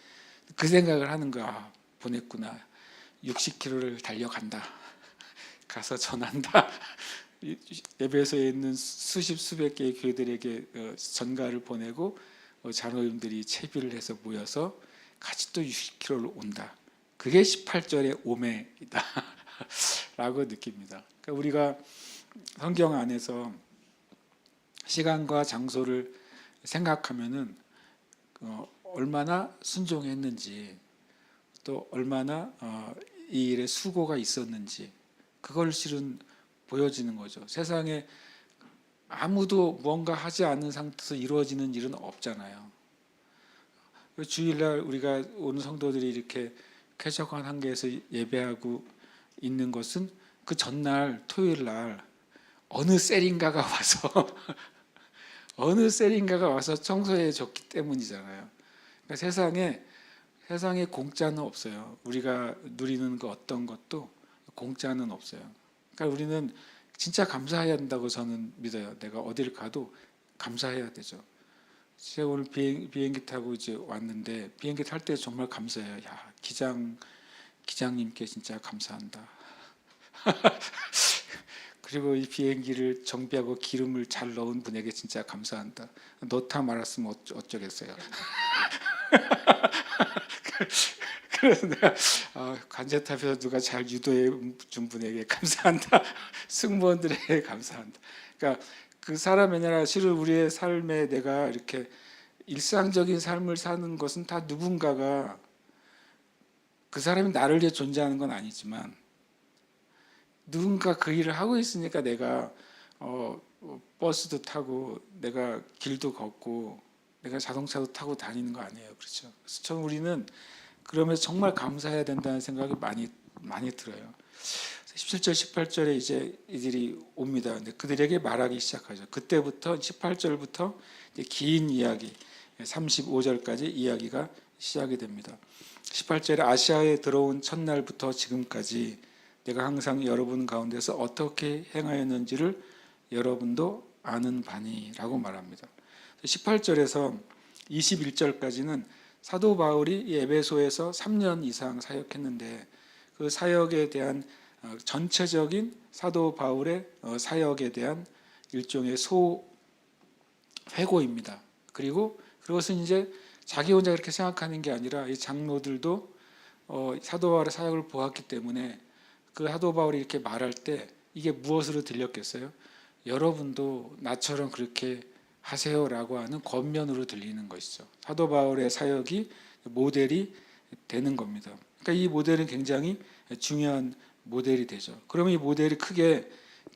그 생각을 하는 거야. 보냈구나. 60km를 달려간다. 가서 전한다. 에베소에 있는 수십 수백 개의 교회들에게 전가를 보내고 장로님들이 채비를 해서 모여서 같이 또 60km를 온다. 그게 18절의 오매이다 라고 느낍니다. 그러니까 우리가 성경 안에서 시간과 장소를 생각하면은 얼마나 순종했는지 또 얼마나 이 일에 수고가 있었는지 그걸 실은 보여지는 거죠. 세상에 아무도 무언가 하지 않는 상태에서 이루어지는 일은 없잖아요. 주일날 우리가 오는 성도들이 이렇게 쾌적한 한계에서 예배하고 있는 것은 그 전날 토요일날 어느 셀인가가 와서 어느 셀인가가 와서 청소해 줬기 때문이잖아요. 그러니까 세상에 공짜는 없어요. 우리가 누리는 그 어떤 것도 공짜는 없어요. 그러니까 우리는 진짜 감사해야 한다고 저는 믿어요. 내가 어디를 가도 감사해야 되죠. 제가 오늘 비행기 타고 이제 왔는데 비행기 탈 때 정말 감사해요. 야, 기장님께 진짜 감사한다. 그리고 이 비행기를 정비하고 기름을 잘 넣은 분에게 진짜 감사한다. 넣다 말았으면 어쩌겠어요. 그래서 내가 관제탑에서 누가 잘 유도해 준 분에게 감사한다. 승무원들에게 감사한다. 그러니까 그 사람이 아니라 실은 우리의 삶에 내가 이렇게 일상적인 삶을 사는 것은 다 누군가가 그 사람이 나를 위해 존재하는 건 아니지만 누군가 그 일을 하고 있으니까 내가 버스도 타고 내가 길도 걷고 내가 자동차도 타고 다니는 거 아니에요. 그렇죠? 그래서 우리는 그러면서 정말 감사해야 된다는 생각이 많이 들어요. 17절, 18절에 이제 이들이 옵니다. 근데 그들에게 말하기 시작하죠. 그때부터 18절부터 긴 이야기, 35절까지 이야기가 시작이 됩니다. 18절에 아시아에 들어온 첫날부터 지금까지 내가 항상 여러분 가운데서 어떻게 행하였는지를 여러분도 아는 바니라고 말합니다. 18절에서 21절까지는 사도 바울이 에베소에서 3년 이상 사역했는데 그 사역에 대한 전체적인 사도 바울의 사역에 대한 일종의 소회고입니다. 그리고 그것은 이제 자기 혼자 그렇게 생각하는 게 아니라 이 장로들도 사도 바울의 사역을 보았기 때문에 그 사도 바울이 이렇게 말할 때 이게 무엇으로 들렸겠어요? 여러분도 나처럼 그렇게 하세요라고 하는 권면으로 들리는 것이죠. 사도 바울의 사역이 모델이 되는 겁니다. 그러니까 이 모델은 굉장히 중요한 모델이 되죠. 그러면 이 모델이 크게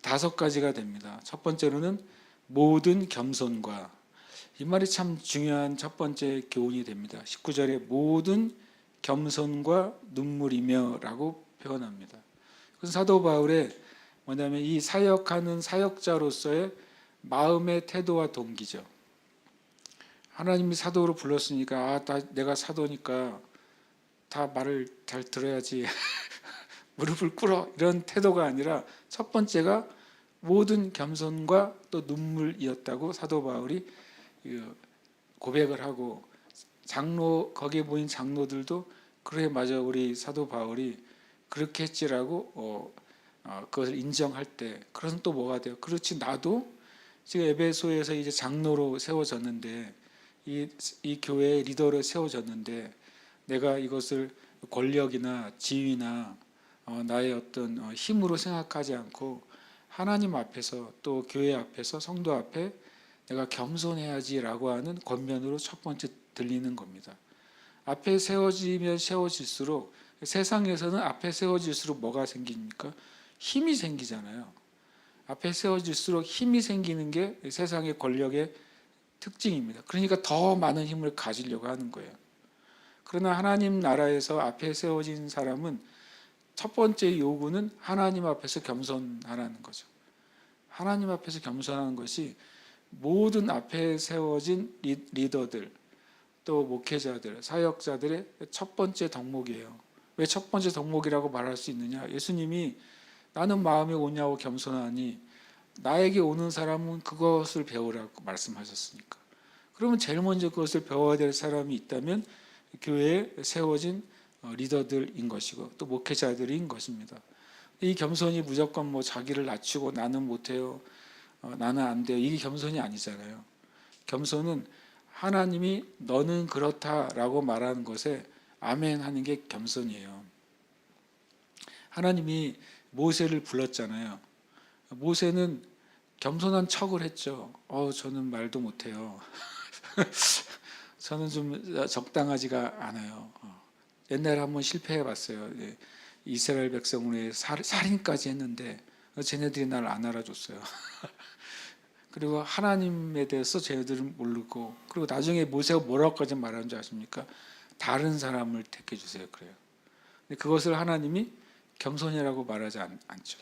5가지가 됩니다. 첫 번째로는 모든 겸손과, 이 말이 참 중요한 첫 번째 교훈이 됩니다. 19절에 모든 겸손과 눈물이며 라고 표현합니다. 그래서 사도 바울의 뭐냐면 이 사역하는 사역자로서의 마음의 태도와 동기죠. 하나님이 사도로 불렀으니까 내가 사도니까 다 말을 잘 들어야지 무릎을 꿇어 이런 태도가 아니라 첫 번째가 모든 겸손과 또 눈물이었다고 사도 바울이 고백을 하고 거기에 모인 장로들도 그래 맞아 우리 사도 바울이 그렇게 했지라고 그것을 인정할 때 그것은 또 뭐가 돼요? 그렇지 나도 지금 에베소에서 이제 장로로 세워졌는데 이 교회의 리더로 세워졌는데 내가 이것을 권력이나 지위나 나의 어떤 힘으로 생각하지 않고 하나님 앞에서 또 교회 앞에서 성도 앞에 내가 겸손해야지라고 하는 권면으로 첫 번째 들리는 겁니다. 앞에 세워지면 세워질수록 세상에서는 앞에 세워질수록 뭐가 생깁니까? 힘이 생기잖아요. 앞에 세워질수록 힘이 생기는 게 세상의 권력의 특징입니다. 그러니까 더 많은 힘을 가지려고 하는 거예요. 그러나 하나님 나라에서 앞에 세워진 사람은 첫 번째 요구는 하나님 앞에서 겸손하라는 거죠. 하나님 앞에서 겸손하는 것이 모든 앞에 세워진 리더들, 또 목회자들, 사역자들의 첫 번째 덕목이에요. 왜 첫 번째 덕목이라고 말할 수 있느냐? 예수님이 나는 마음이 오냐고 겸손하니 나에게 오는 사람은 그것을 배우라고 말씀하셨으니까. 그러면 제일 먼저 그것을 배워야 될 사람이 있다면 교회에 세워진 리더들인 것이고 또 목회자들인 것입니다. 이 겸손이 무조건 뭐 자기를 낮추고 나는 못해요, 나는 안 돼요, 이게 겸손이 아니잖아요. 겸손은 하나님이 너는 그렇다라고 말하는 것에 아멘 하는 게 겸손이에요. 하나님이 모세를 불렀잖아요. 모세는 겸손한 척을 했죠. 저는 말도 못해요. 저는 좀 적당하지가 않아요. 옛날에 한번 실패해 봤어요. 이스라엘 백성을 위해 살인까지 했는데 쟤네들이 날 안 알아줬어요. 그리고 하나님에 대해서 쟤네들은 모르고, 그리고 나중에 모세가 뭐라고까지 말하는 줄 아십니까? 다른 사람을 택해 주세요. 그래요. 근데 그것을 하나님이 겸손이라고 말하지 않죠.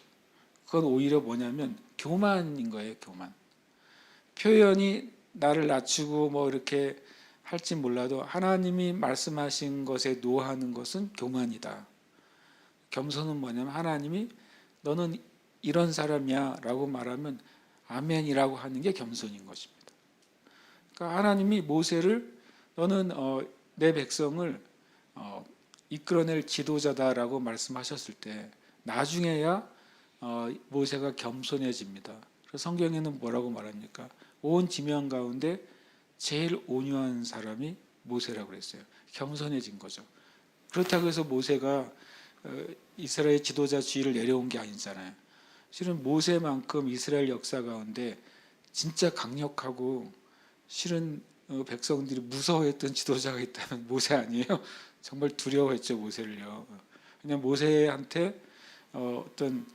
그건 오히려 뭐냐면 교만인 거예요. 교만. 표현이 나를 낮추고 뭐 이렇게 할지 몰라도 하나님이 말씀하신 것에 노하는 것은 교만이다. 겸손은 뭐냐면 하나님이 너는 이런 사람이야 라고 말하면 아멘이라고 하는 게 겸손인 것입니다. 그러니까 하나님이 모세를 너는 내 백성을 이끌어낼 지도자다라고 말씀하셨을 때 나중에야 모세가 겸손해집니다. 그래서 성경에는 뭐라고 말합니까? 온 지명 가운데 제일 온유한 사람이 모세라고 그랬어요. 겸손해진 거죠. 그렇다고 해서 모세가 이스라엘 지도자 지위를 내려온 게 아니잖아요. 실은 모세만큼 이스라엘 역사 가운데 진짜 강력하고 실은 백성들이 무서워했던 지도자가 있다면 모세 아니에요? 정말 두려워했죠, 모세를요. 그냥 모세한테 어떤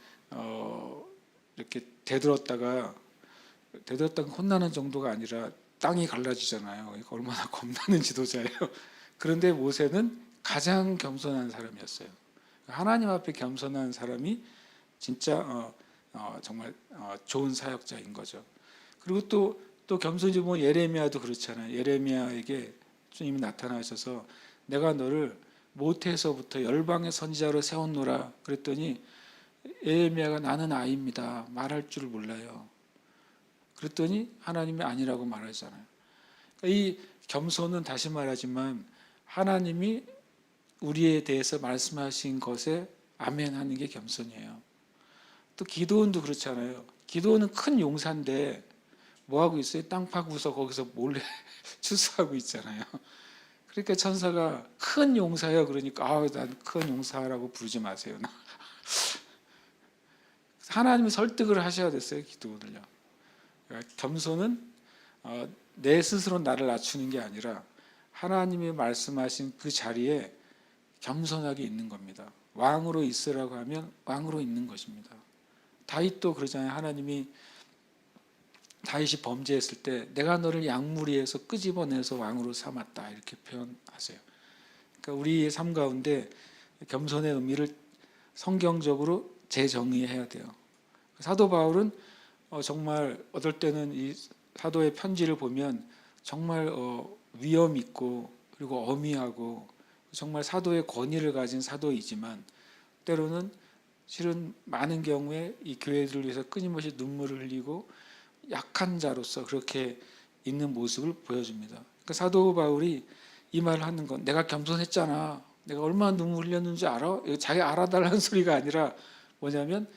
이렇게 대들었다가 혼나는 정도가 아니라 땅이 갈라지잖아요. 그러니까 얼마나 겁나는 지도자예요. 그런데 모세는 가장 겸손한 사람이었어요. 하나님 앞에 겸손한 사람이 진짜 정말 좋은 사역자인 거죠. 그리고 또 겸손히 보면 예레미야도 그렇잖아요. 예레미야에게 주님이 나타나셔서 내가 너를 모태에서부터 열방의 선지자로 세웠노라 그랬더니 예레미야가 나는 아이입니다. 말할 줄 몰라요. 그랬더니 하나님이 아니라고 말하잖아요. 그러니까 이 겸손은 다시 말하지만 하나님이 우리에 대해서 말씀하신 것에 아멘 하는 게 겸손이에요. 또 기도원도 그렇잖아요. 기도원은 큰 용사인데 뭐 하고 있어요? 땅 파고서 거기서 몰래 추수하고 있잖아요. 그러니까 천사가 큰 용사예요. 그러니까 난 큰 용사라고 부르지 마세요. 하나님이 설득을 하셔야 됐어요. 기도원을요. 그러니까 겸손은 내 스스로 나를 낮추는 게 아니라 하나님이 말씀하신 그 자리에 겸손하게 있는 겁니다. 왕으로 있으라고 하면 왕으로 있는 것입니다. 다윗도 그러잖아요. 하나님이 다윗이 범죄했을 때 내가 너를 양무리에서 끄집어내서 왕으로 삼았다 이렇게 표현하세요. 그러니까 우리의 삶 가운데 겸손의 의미를 성경적으로 재정의해야 돼요. 사도 바울은 정말 어떨 때는 이 사도의 편지를 보면 정말 위험 있고 그리고 어미하고 정말 사도의 권위를 가진 사도이지만 때로는 실은 많은 경우에 이 교회들을 위해서 끊임없이 눈물을 흘리고 약한 자로서 그렇게 있는 모습을 보여줍니다. 그러니까 사도 바울이 이 말을 하는 건 내가 겸손했잖아. 내가 얼마나 눈물 흘렸는지 알아? 자기 알아달라는 소리가 아니라 뭐냐면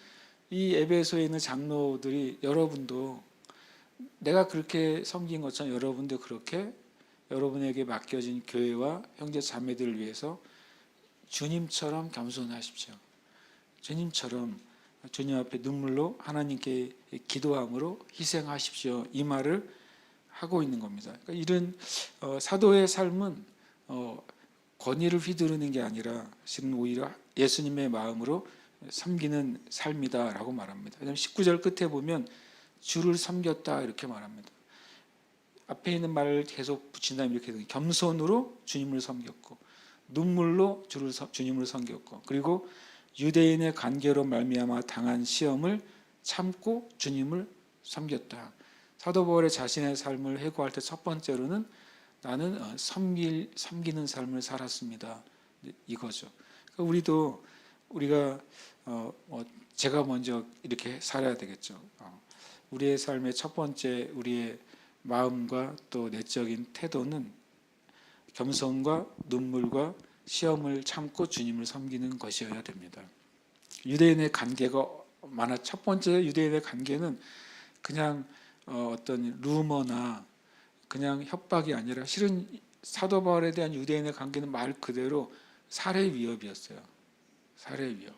이 에베소에 있는 장로들이 여러분도 내가 그렇게 섬긴 것처럼 여러분도 그렇게 여러분에게 맡겨진 교회와 형제 자매들을 위해서 주님처럼 겸손하십시오. 주님처럼 주님 앞에 눈물로 하나님께 기도함으로 희생하십시오. 이 말을 하고 있는 겁니다. 그러니까 이런 사도의 삶은 권위를 휘두르는 게 아니라 실은 오히려 예수님의 마음으로 섬기는 삶이다라고 말합니다. 왜냐하면 19절 끝에 보면 주를 섬겼다 이렇게 말합니다. 앞에 있는 말을 계속 붙인다면 이렇게 돼요. 겸손으로 주님을 섬겼고 눈물로 주님을 섬겼고 그리고 유대인의 관계로 말미암아 당한 시험을 참고 주님을 섬겼다. 사도 바울의 자신의 삶을 회고할 때 첫 번째로는 나는 섬기는 삶을 살았습니다. 이거죠. 그러니까 우리가 제가 먼저 이렇게 살아야 되겠죠. 우리의 삶의 첫 번째 우리의 마음과 또 내적인 태도는 겸손과 눈물과 시험을 참고 주님을 섬기는 것이어야 됩니다. 유대인의 관계가 많아. 첫 번째 유대인의 관계는 그냥 어떤 루머나 그냥 협박이 아니라 실은 사도 바울에 대한 유대인의 관계는 말 그대로 살해 위협이었어요. 살해 위협.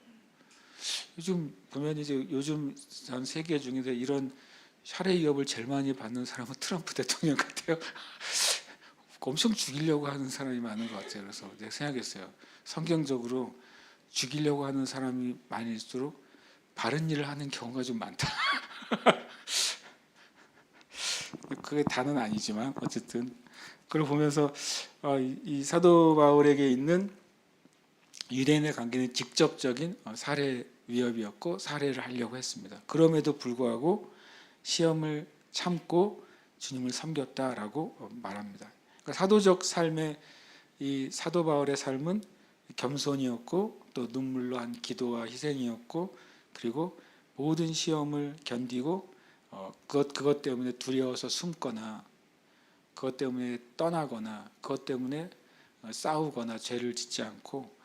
요즘 보면 이제 요즘 전 세계 중에서 이런 살해 위협을 제일 많이 받는 사람은 트럼프 대통령 같아요. 엄청 죽이려고 하는 사람이 많은 것 같아요. 그래서 내가 생각했어요. 성경적으로 죽이려고 하는 사람이 많을수록 바른 일을 하는 경우가 좀 많다. 그게 다는 아니지만 어쨌든 그걸 보면서 이 사도 바울에게 있는 유대인의 관계는 직접적인 살해 위협이었고 살해를 하려고 했습니다. 그럼에도 불구하고 시험을 참고 주님을 섬겼다라고 말합니다. 그러니까 사도적 삶의 이 사도 바울의 삶은 겸손이었고 또 눈물로 한 기도와 희생이었고 그리고 모든 시험을 견디고 그것 때문에 두려워서 숨거나 그것 때문에 떠나거나 그것 때문에 싸우거나 죄를 짓지 않고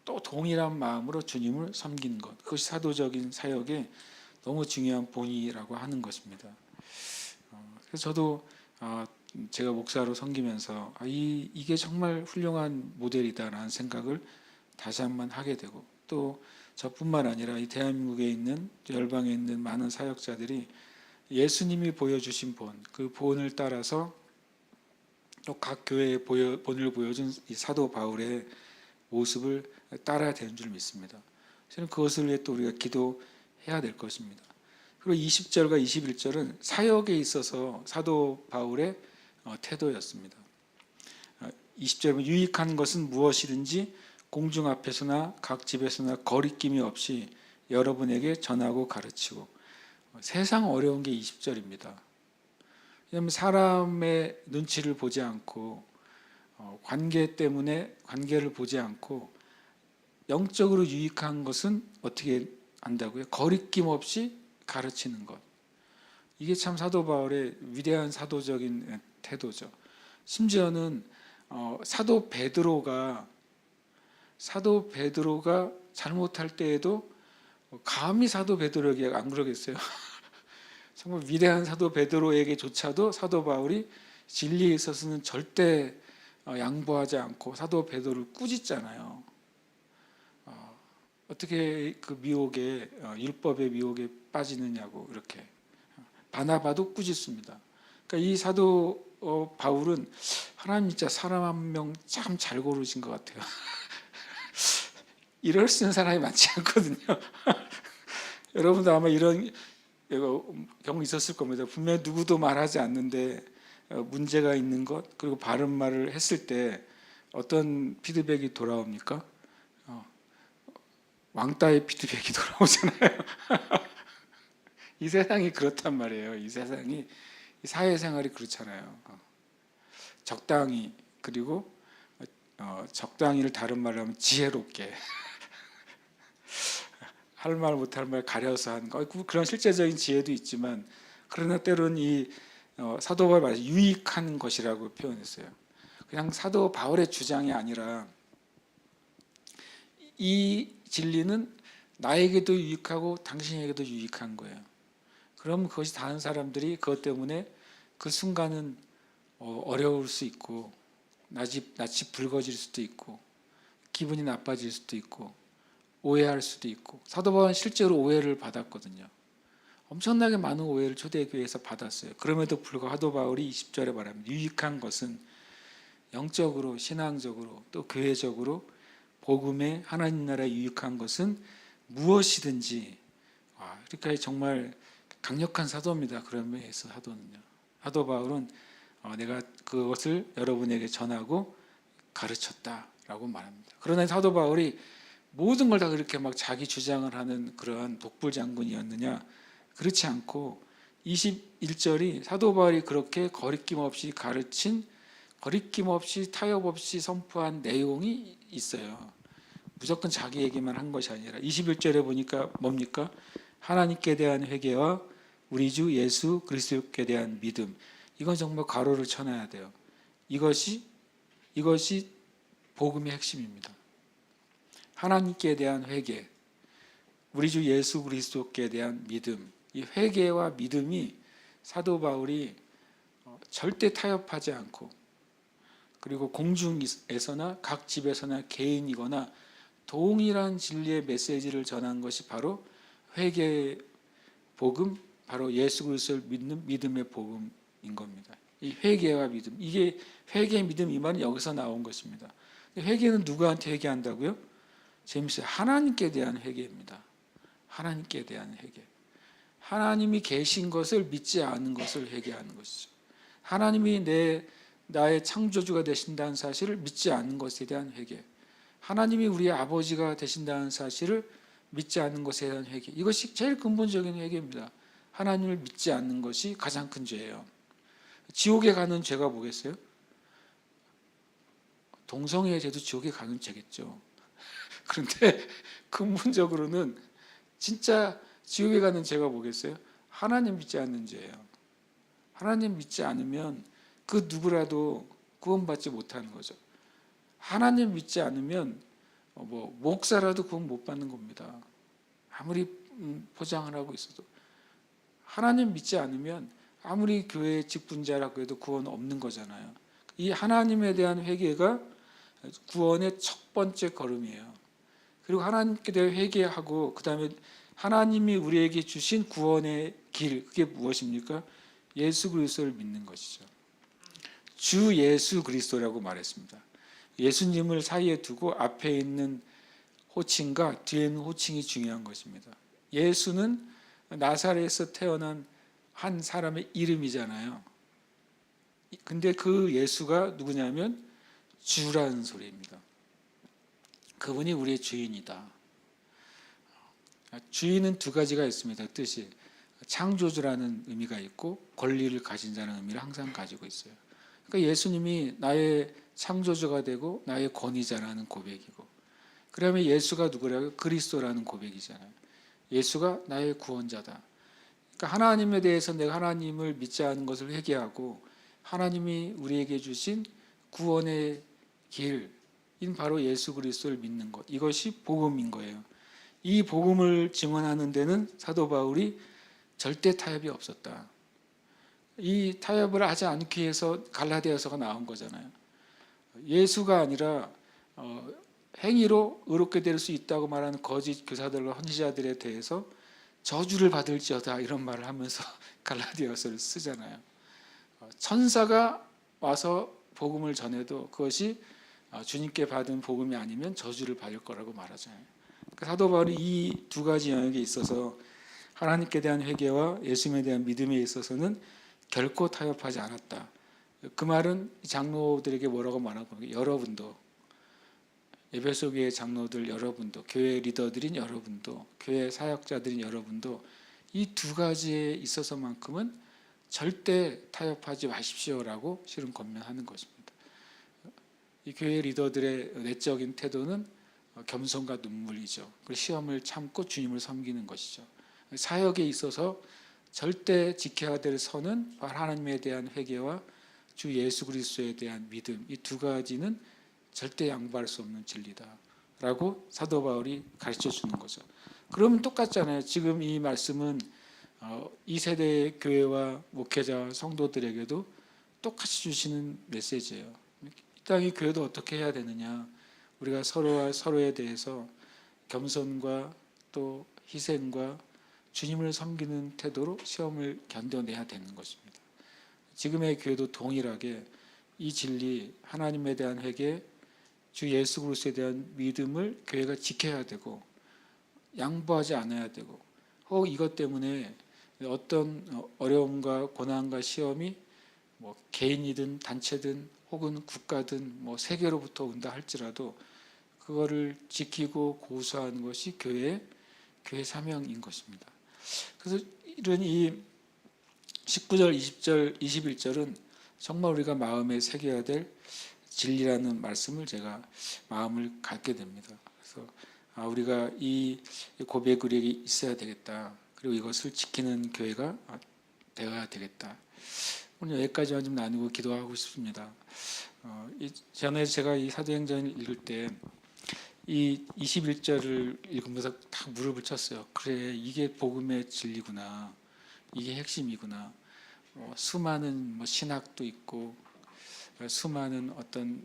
또 동일한 마음으로 주님을 섬기는 것, 그것이 사도적인 사역의 너무 중요한 본이라고 하는 것입니다. 그래서 저도 제가 목사로 섬기면서 이게 정말 훌륭한 모델이다라는 생각을 다시 한번 하게 되고 또 저뿐만 아니라 이 대한민국에 있는 열방에 있는 많은 사역자들이 예수님이 보여주신 본, 그 본을 따라서 또 각 교회의 본을 보여준 이 사도 바울의 모습을 따라야 되는 줄 믿습니다. 저는 그것을 위해 또 우리가 기도해야 될 것입니다. 그리고 20절과 21절은 사역에 있어서 사도 바울의 태도였습니다. 20절은 유익한 것은 무엇이든지 공중 앞에서나 각 집에서나 거리낌이 없이 여러분에게 전하고 가르치고. 세상 어려운 게 20절입니다. 왜냐하면 사람의 눈치를 보지 않고 관계 때문에 관계를 보지 않고 영적으로 유익한 것은 어떻게 한다고요? 거리낌 없이 가르치는 것. 이게 참 사도 바울의 위대한 사도적인 태도죠. 심지어는 사도 베드로가 잘못할 때에도 감히 사도 베드로에게 안 그러겠어요? 정말 위대한 사도 베드로에게조차도 사도 바울이 진리에 있어서는 절대 양보하지 않고 사도 베드로를 꾸짖잖아요. 어떻게 그 미혹에 율법의 미혹에 빠지느냐고 이렇게 바나바도 꾸짖습니다. 그러니까 이 사도 바울은 하나님 진짜 사람 한 명 참 잘 고르신 것 같아요. 이럴 수 있는 사람이 많지 않거든요. 여러분도 아마 이런 경우 있었을 겁니다. 분명히 누구도 말하지 않는데 문제가 있는 것 그리고 바른 말을 했을 때 어떤 피드백이 돌아옵니까? 왕따의 피드백이 돌아오잖아요. 이 세상이 그렇단 말이에요. 이 세상이 이 사회생활이 그렇잖아요. 적당히 그리고 적당히를 다른 말로 하면 지혜롭게 할 말 못할 말 가려서 하는 거 그런 실제적인 지혜도 있지만 그러나 때로는 이 사도 바울 말에서 유익한 것이라고 표현했어요. 그냥 사도 바울의 주장이 아니라 이 진리는 나에게도 유익하고 당신에게도 유익한 거예요. 그럼 그것이 다른 사람들이 그것 때문에 그 순간은 어려울 수 있고 낯이 붉어질 수도 있고 기분이 나빠질 수도 있고 오해할 수도 있고 사도 바울은 실제로 오해를 받았거든요. 엄청나게 많은 오해를 초대교회에서 받았어요. 그럼에도 불구하고 사도 바울이 20절에 말합니다. 유익한 것은 영적으로 신앙적으로 또 교회적으로 복음의 하나님 나라에 유익한 것은 무엇이든지. 그러니까 정말 강력한 사도입니다. 그런 면에서 사도는요. 사도 바울은 내가 그것을 여러분에게 전하고 가르쳤다라고 말합니다. 그러나 사도 바울이 모든 걸 다 그렇게 막 자기 주장을 하는 그러한 독불장군이었느냐? 그렇지 않고 21절이 사도 바울이 그렇게 거리낌 없이 가르친, 거리낌 없이 타협 없이 선포한 내용이 있어요. 무조건 자기 얘기만 한 것이 아니라 21절에 보니까 뭡니까? 하나님께 대한 회개와 우리 주 예수 그리스도께 대한 믿음. 이건 정말 괄호를 쳐놔야 돼요. 이것이 복음의 핵심입니다. 하나님께 대한 회개, 우리 주 예수 그리스도께 대한 믿음. 이 회개와 믿음이 사도 바울이 절대 타협하지 않고, 그리고 공중에서나 각 집에서나 개인이거나 동일한 진리의 메시지를 전한 것이 바로 회개의 복음, 바로 예수 그리스도를 믿는 믿음의 복음인 겁니다. 이 회개와 믿음, 이게 회개의 믿음, 이 말은 여기서 나온 것입니다. 회개는 누구한테 회개한다고요? 재밌어요. 하나님께 대한 회개입니다. 하나님께 대한 회개. 하나님이 계신 것을 믿지 않은 것을 회개하는 것이죠. 하나님이 나의 창조주가 되신다는 사실을 믿지 않는 것에 대한 회개. 하나님이 우리의 아버지가 되신다는 사실을 믿지 않는 것에 대한 회개. 이것이 제일 근본적인 회개입니다. 하나님을 믿지 않는 것이 가장 큰 죄예요. 지옥에 가는 죄가 뭐겠어요? 동성애의 죄도 지옥에 가는 죄겠죠. 그런데 근본적으로는 진짜 지옥에 가는 죄가 뭐겠어요? 하나님 믿지 않는 죄예요. 하나님 믿지 않으면 그 누구라도 구원받지 못하는 거죠. 하나님 믿지 않으면 목사라도 구원 못 받는 겁니다. 아무리 포장을 하고 있어도. 하나님 믿지 않으면 아무리 교회 직분자라고 해도 구원 없는 거잖아요. 이 하나님에 대한 회개가 구원의 첫 번째 걸음이에요. 그리고 하나님께 대해 회개하고, 그 다음에 하나님이 우리에게 주신 구원의 길, 그게 무엇입니까? 예수 그리스도를 믿는 것이죠. 주 예수 그리스도라고 말했습니다. 예수님을 사이에 두고 앞에 있는 호칭과 뒤에 있는 호칭이 중요한 것입니다. 예수는 나사렛에서 태어난 한 사람의 이름이잖아요. 근데 그 예수가 누구냐면 주라는 소리입니다. 그분이 우리의 주인이다. 주인은 두 가지가 있습니다. 뜻이 창조주라는 의미가 있고 권리를 가진 자라는 의미를 항상 가지고 있어요. 그러니까 예수님이 나의 창조주가 되고 나의 권위자라는 고백이고, 그러면 예수가 누구라고요? 그리스도라는 고백이잖아요. 예수가 나의 구원자다. 그러니까 하나님에 대해서 내가 하나님을 믿지 않은 것을 회개하고 하나님이 우리에게 주신 구원의 길인 바로 예수 그리스도를 믿는 것, 이것이 복음인 거예요. 이 복음을 증언하는 데는 사도 바울이 절대 타협이 없었다. 이 타협을 하지 않기 위해서 갈라디아서가 나온 거잖아요. 예수가 아니라 행위로 의롭게 될 수 있다고 말하는 거짓 교사들과 선지자들에 대해서 저주를 받을지어다, 이런 말을 하면서 갈라디아서를 쓰잖아요. 천사가 와서 복음을 전해도 그것이 주님께 받은 복음이 아니면 저주를 받을 거라고 말하잖아요. 사도 바울이 이 두 가지 영역에 있어서 하나님께 대한 회개와 예수님에 대한 믿음에 있어서는 결코 타협하지 않았다. 그 말은 장로들에게 뭐라고 말하고, 여러분도, 에베소 교회 장로들 여러분도, 교회 리더들인 여러분도, 교회 사역자들인 여러분도 이 두 가지에 있어서만큼은 절대 타협하지 마십시오라고 실은 권면하는 것입니다. 이 교회 리더들의 내적인 태도는 겸손과 눈물이죠. 그리고 시험을 참고 주님을 섬기는 것이죠. 사역에 있어서 절대 지켜야 될 선은 하나님에 대한 회개와 주 예수 그리스도에 대한 믿음, 이 두 가지는 절대 양보할 수 없는 진리다라고 사도 바울이 가르쳐 주는 거죠. 그러면 똑같잖아요. 지금 이 말씀은 이 세대의 교회와 목회자 성도들에게도 똑같이 주시는 메시지예요. 이 땅의 교회도 어떻게 해야 되느냐, 우리가 서로와 서로에 대해서 겸손과 또 희생과 주님을 섬기는 태도로 시험을 견뎌내야 되는 것입니다. 지금의 교회도 동일하게 이 진리, 하나님에 대한 회개, 주 예수 그리스도에 대한 믿음을 교회가 지켜야 되고, 양보하지 않아야 되고, 혹 이것 때문에 어떤 어려움과 고난과 시험이 뭐 개인이든 단체든 혹은 국가든 뭐 세계로부터 온다 할지라도 그거를 지키고 고수하는 것이 교회 사명인 것입니다. 그래서 이런 이 19절, 20절, 21절은 정말 우리가 마음에 새겨야 될 진리라는 말씀을 제가 마음을 갖게 됩니다. 그래서 우리가 이 고백이 있어야 되겠다. 그리고 이것을 지키는 교회가 되어야 되겠다. 오늘 여기까지만 좀 나누고 기도하고 싶습니다. 전에 제가 이 사도행전을 읽을 때 이 21절을 읽으면서 다 무릎을 쳤어요. 그래, 이게 복음의 진리구나. 이게 핵심이구나. 수많은 신학도 있고, 수많은 어떤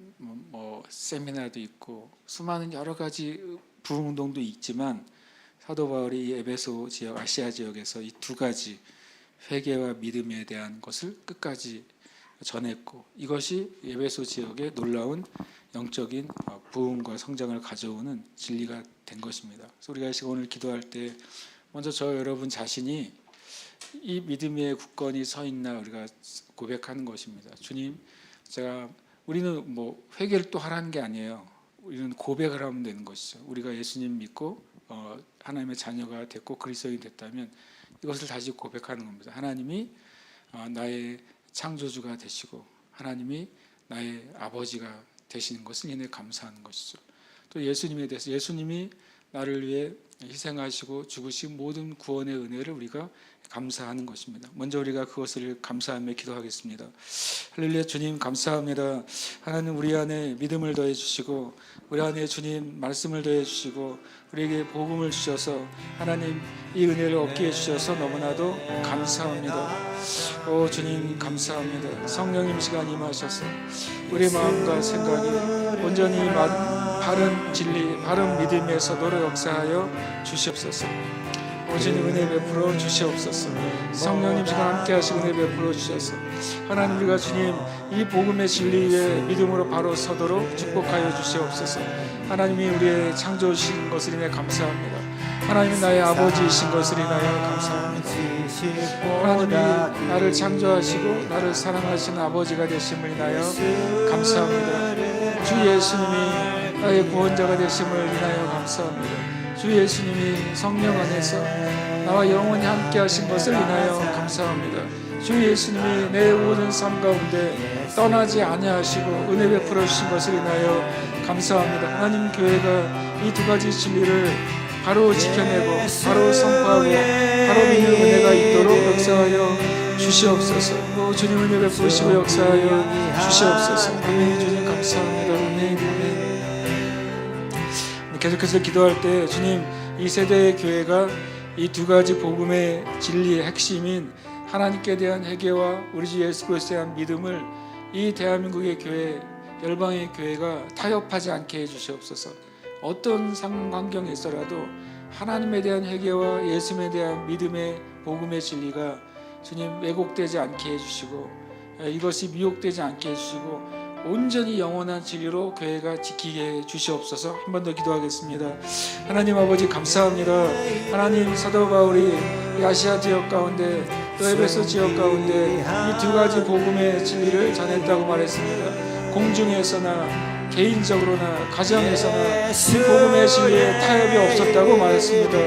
세미나도 있고, 수많은 여러 가지 부흥운동도 있지만 사도 바울이 이 에베소 지역, 아시아 지역에서 이 두 가지 회개와 믿음에 대한 것을 끝까지 전했고, 이것이 에베소 지역의 놀라운 영적인 부흥과 성장을 가져오는 진리가 된 것입니다. 그래서 우리가 오늘 기도할 때 먼저 저 여러분 자신이 이 믿음의 굳건히 서 있나 우리가 고백하는 것입니다. 주님, 우리는 회개를 또 하라는 게 아니에요. 우리는 고백을 하면 되는 것이죠. 우리가 예수님 믿고 하나님의 자녀가 됐고 그리스도인이 됐다면 이것을 다시 고백하는 겁니다. 하나님이 나의 창조주가 되시고 하나님이 나의 아버지가 되시는 것을 인해 감사하는 것이죠. 또 예수님에 대해서 예수님이 나를 위해 희생하시고 죽으신 모든 구원의 은혜를 우리가 감사하는 것입니다. 먼저 우리가 그것을 감사하며 기도하겠습니다. 할렐루야. 주님 감사합니다. 하나님 우리 안에 믿음을 더해 주시고 우리 안에 주님 말씀을 더해 주시고 우리에게 복음을 주셔서 하나님 이 은혜를 얻게 해주셔서 너무나도 감사합니다. 오 주님 감사합니다. 성령님 시간 임하셔서 우리의 마음과 생각이 온전히 바른 진리 바른 믿음에서 노래 역사하여 주시옵소서. 주님 은혜 베풀어 주시옵소서. 성령님 시간 함께 하시고 은혜 베풀어 주셔서 하나님 우리가 주님 이 복음의 진리에 믿음으로 바로 서도록 축복하여 주시옵소서. 하나님이 우리의 창조주신 것을 인해 감사합니다. 하나님이 나의 아버지이신 것을 인하여 감사합니다. 하나님이 나를 창조하시고 나를 사랑하시는 아버지가 되심을 인하여 감사합니다. 주 예수님이 나의 구원자가 되심을 인하여 감사합니다. 주 예수님이 성령 안에서 나와 영원히 함께 하신 것을 인하여 감사합니다. 주 예수님이 내 모든 삶 가운데 떠나지 아니하시고 은혜 베풀어 주신 것을 인하여 감사합니다. 하나님 교회가 이 두 가지 진리를 바로 지켜내고 바로 선포하고 바로 믿는 은혜가 있도록 역사하여 주시옵소서. 주님 은혜 베푸시고 역사하여 주시옵소서. 아멘. 주님 감사합니다. 아멘. 계속해서 기도할 때 주님 이 세대의 교회가 이 두 가지 복음의 진리의 핵심인 하나님께 대한 회개와 우리 주 예수 그리스도에 대한 믿음을 이 대한민국의 교회 열방의 교회가 타협하지 않게 해주시옵소서. 어떤 상황경에 있어라도 하나님에 대한 회개와 예수님에 대한 믿음의 복음의 진리가 주님 왜곡되지 않게 해주시고 이것이 미혹되지 않게 해주시고 온전히 영원한 진리로 교회가 지키게 해주시옵소서. 한 번 더 기도하겠습니다. 하나님 아버지 감사합니다. 하나님 사도 바울이 이 아시아 지역 가운데 또 에베소 지역 가운데 이 두 가지 복음의 진리를 전했다고 말했습니다. 공중에서나 개인적으로나 가정에서나 이 복음의 진리에 타협이 없었다고 말했습니다.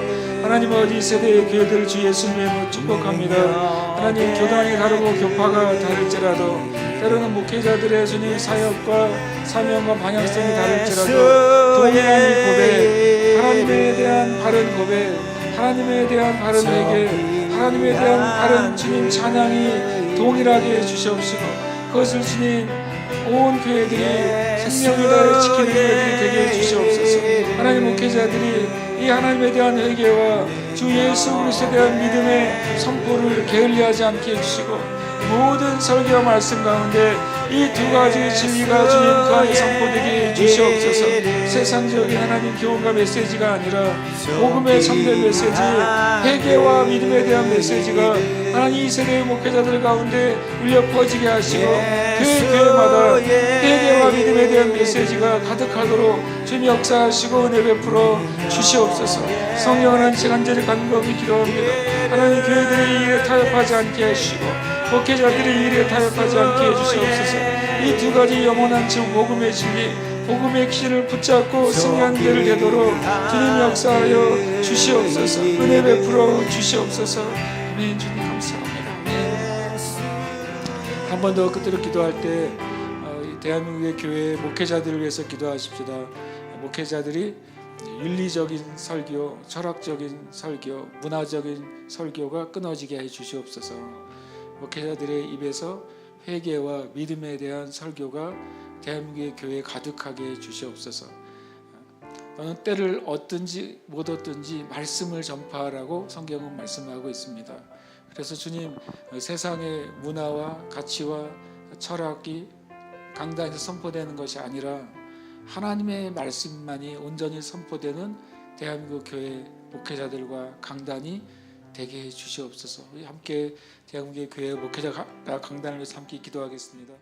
하나님 어디 세대의 교회들 주 예수님의 축복합니다. 하나님 교단이 다르고 교파가 다를지라도 때로는 목회자들의 주님 사역과 사명과 방향성이 다를지라도 동일한 이 고백, 하나님에 대한 바른 고백, 하나님에 대한 바른 회개, 하나님에 대한 바른 주님 찬양이 동일하게 해주시옵시고 그것을 주님 온 교회들이 생명을 다해 지키는 교회들이 되게 해주시옵소서. 하나님 목회자들이 이 하나님에 대한 회개와 주 예수 그리스도에 대한 믿음의 선포를 게을리하지 않게 해주시고 모든 설교와 말씀 가운데 이 두 가지 진리가 주님 그 안에 선포되게 해주시옵소서. 세상적인 하나님 교훈과 메시지가 아니라 복음의 참된 메시지, 회개와 믿음에 대한 메시지가 하나님 이 세대의 목회자들 가운데 울려 퍼지게 하시고 그 교회마다 회개와 믿음에 대한 메시지가 가득하도록 주님 역사하시고 은혜 베풀어 주시옵소서. 성령 하나님 간절히 간곡히 기도합니다. 하나님 교회들의 이 일에 타협하지 않게 하시고 목회자들의 이 일에 타협하지 않게 해주시옵소서. 이 두 가지 영원한 지금 복음의 진리, 복음의 길을 붙잡고 승리하는 데를 되도록 주님 역사하여 주시옵소서. 은혜 베풀어 주시옵소서. 아멘. 주님 감사합니다. 아멘. 한 번 더 끝으로 기도할 때 대한민국의 교회 목회자들을 위해서 기도하십시다. 목회자들이 윤리적인 설교, 철학적인 설교, 문화적인 설교가 끊어지게 해 주시옵소서. 목회자들의 입에서 회개와 믿음에 대한 설교가 대한민국의 교회에 가득하게 해 주시옵소서. 너는 때를 얻든지 못 얻든지 말씀을 전파하라고 성경은 말씀하고 있습니다. 그래서 주님, 세상의 문화와 가치와 철학이 강단에서 선포되는 것이 아니라 하나님의 말씀만이 온전히 선포되는 대한민국 교회 목회자들과 강단이 되게 해 주시옵소서. 우리 함께 대한민국의 교회 목회자 강단을 위해서 함께 기도하겠습니다.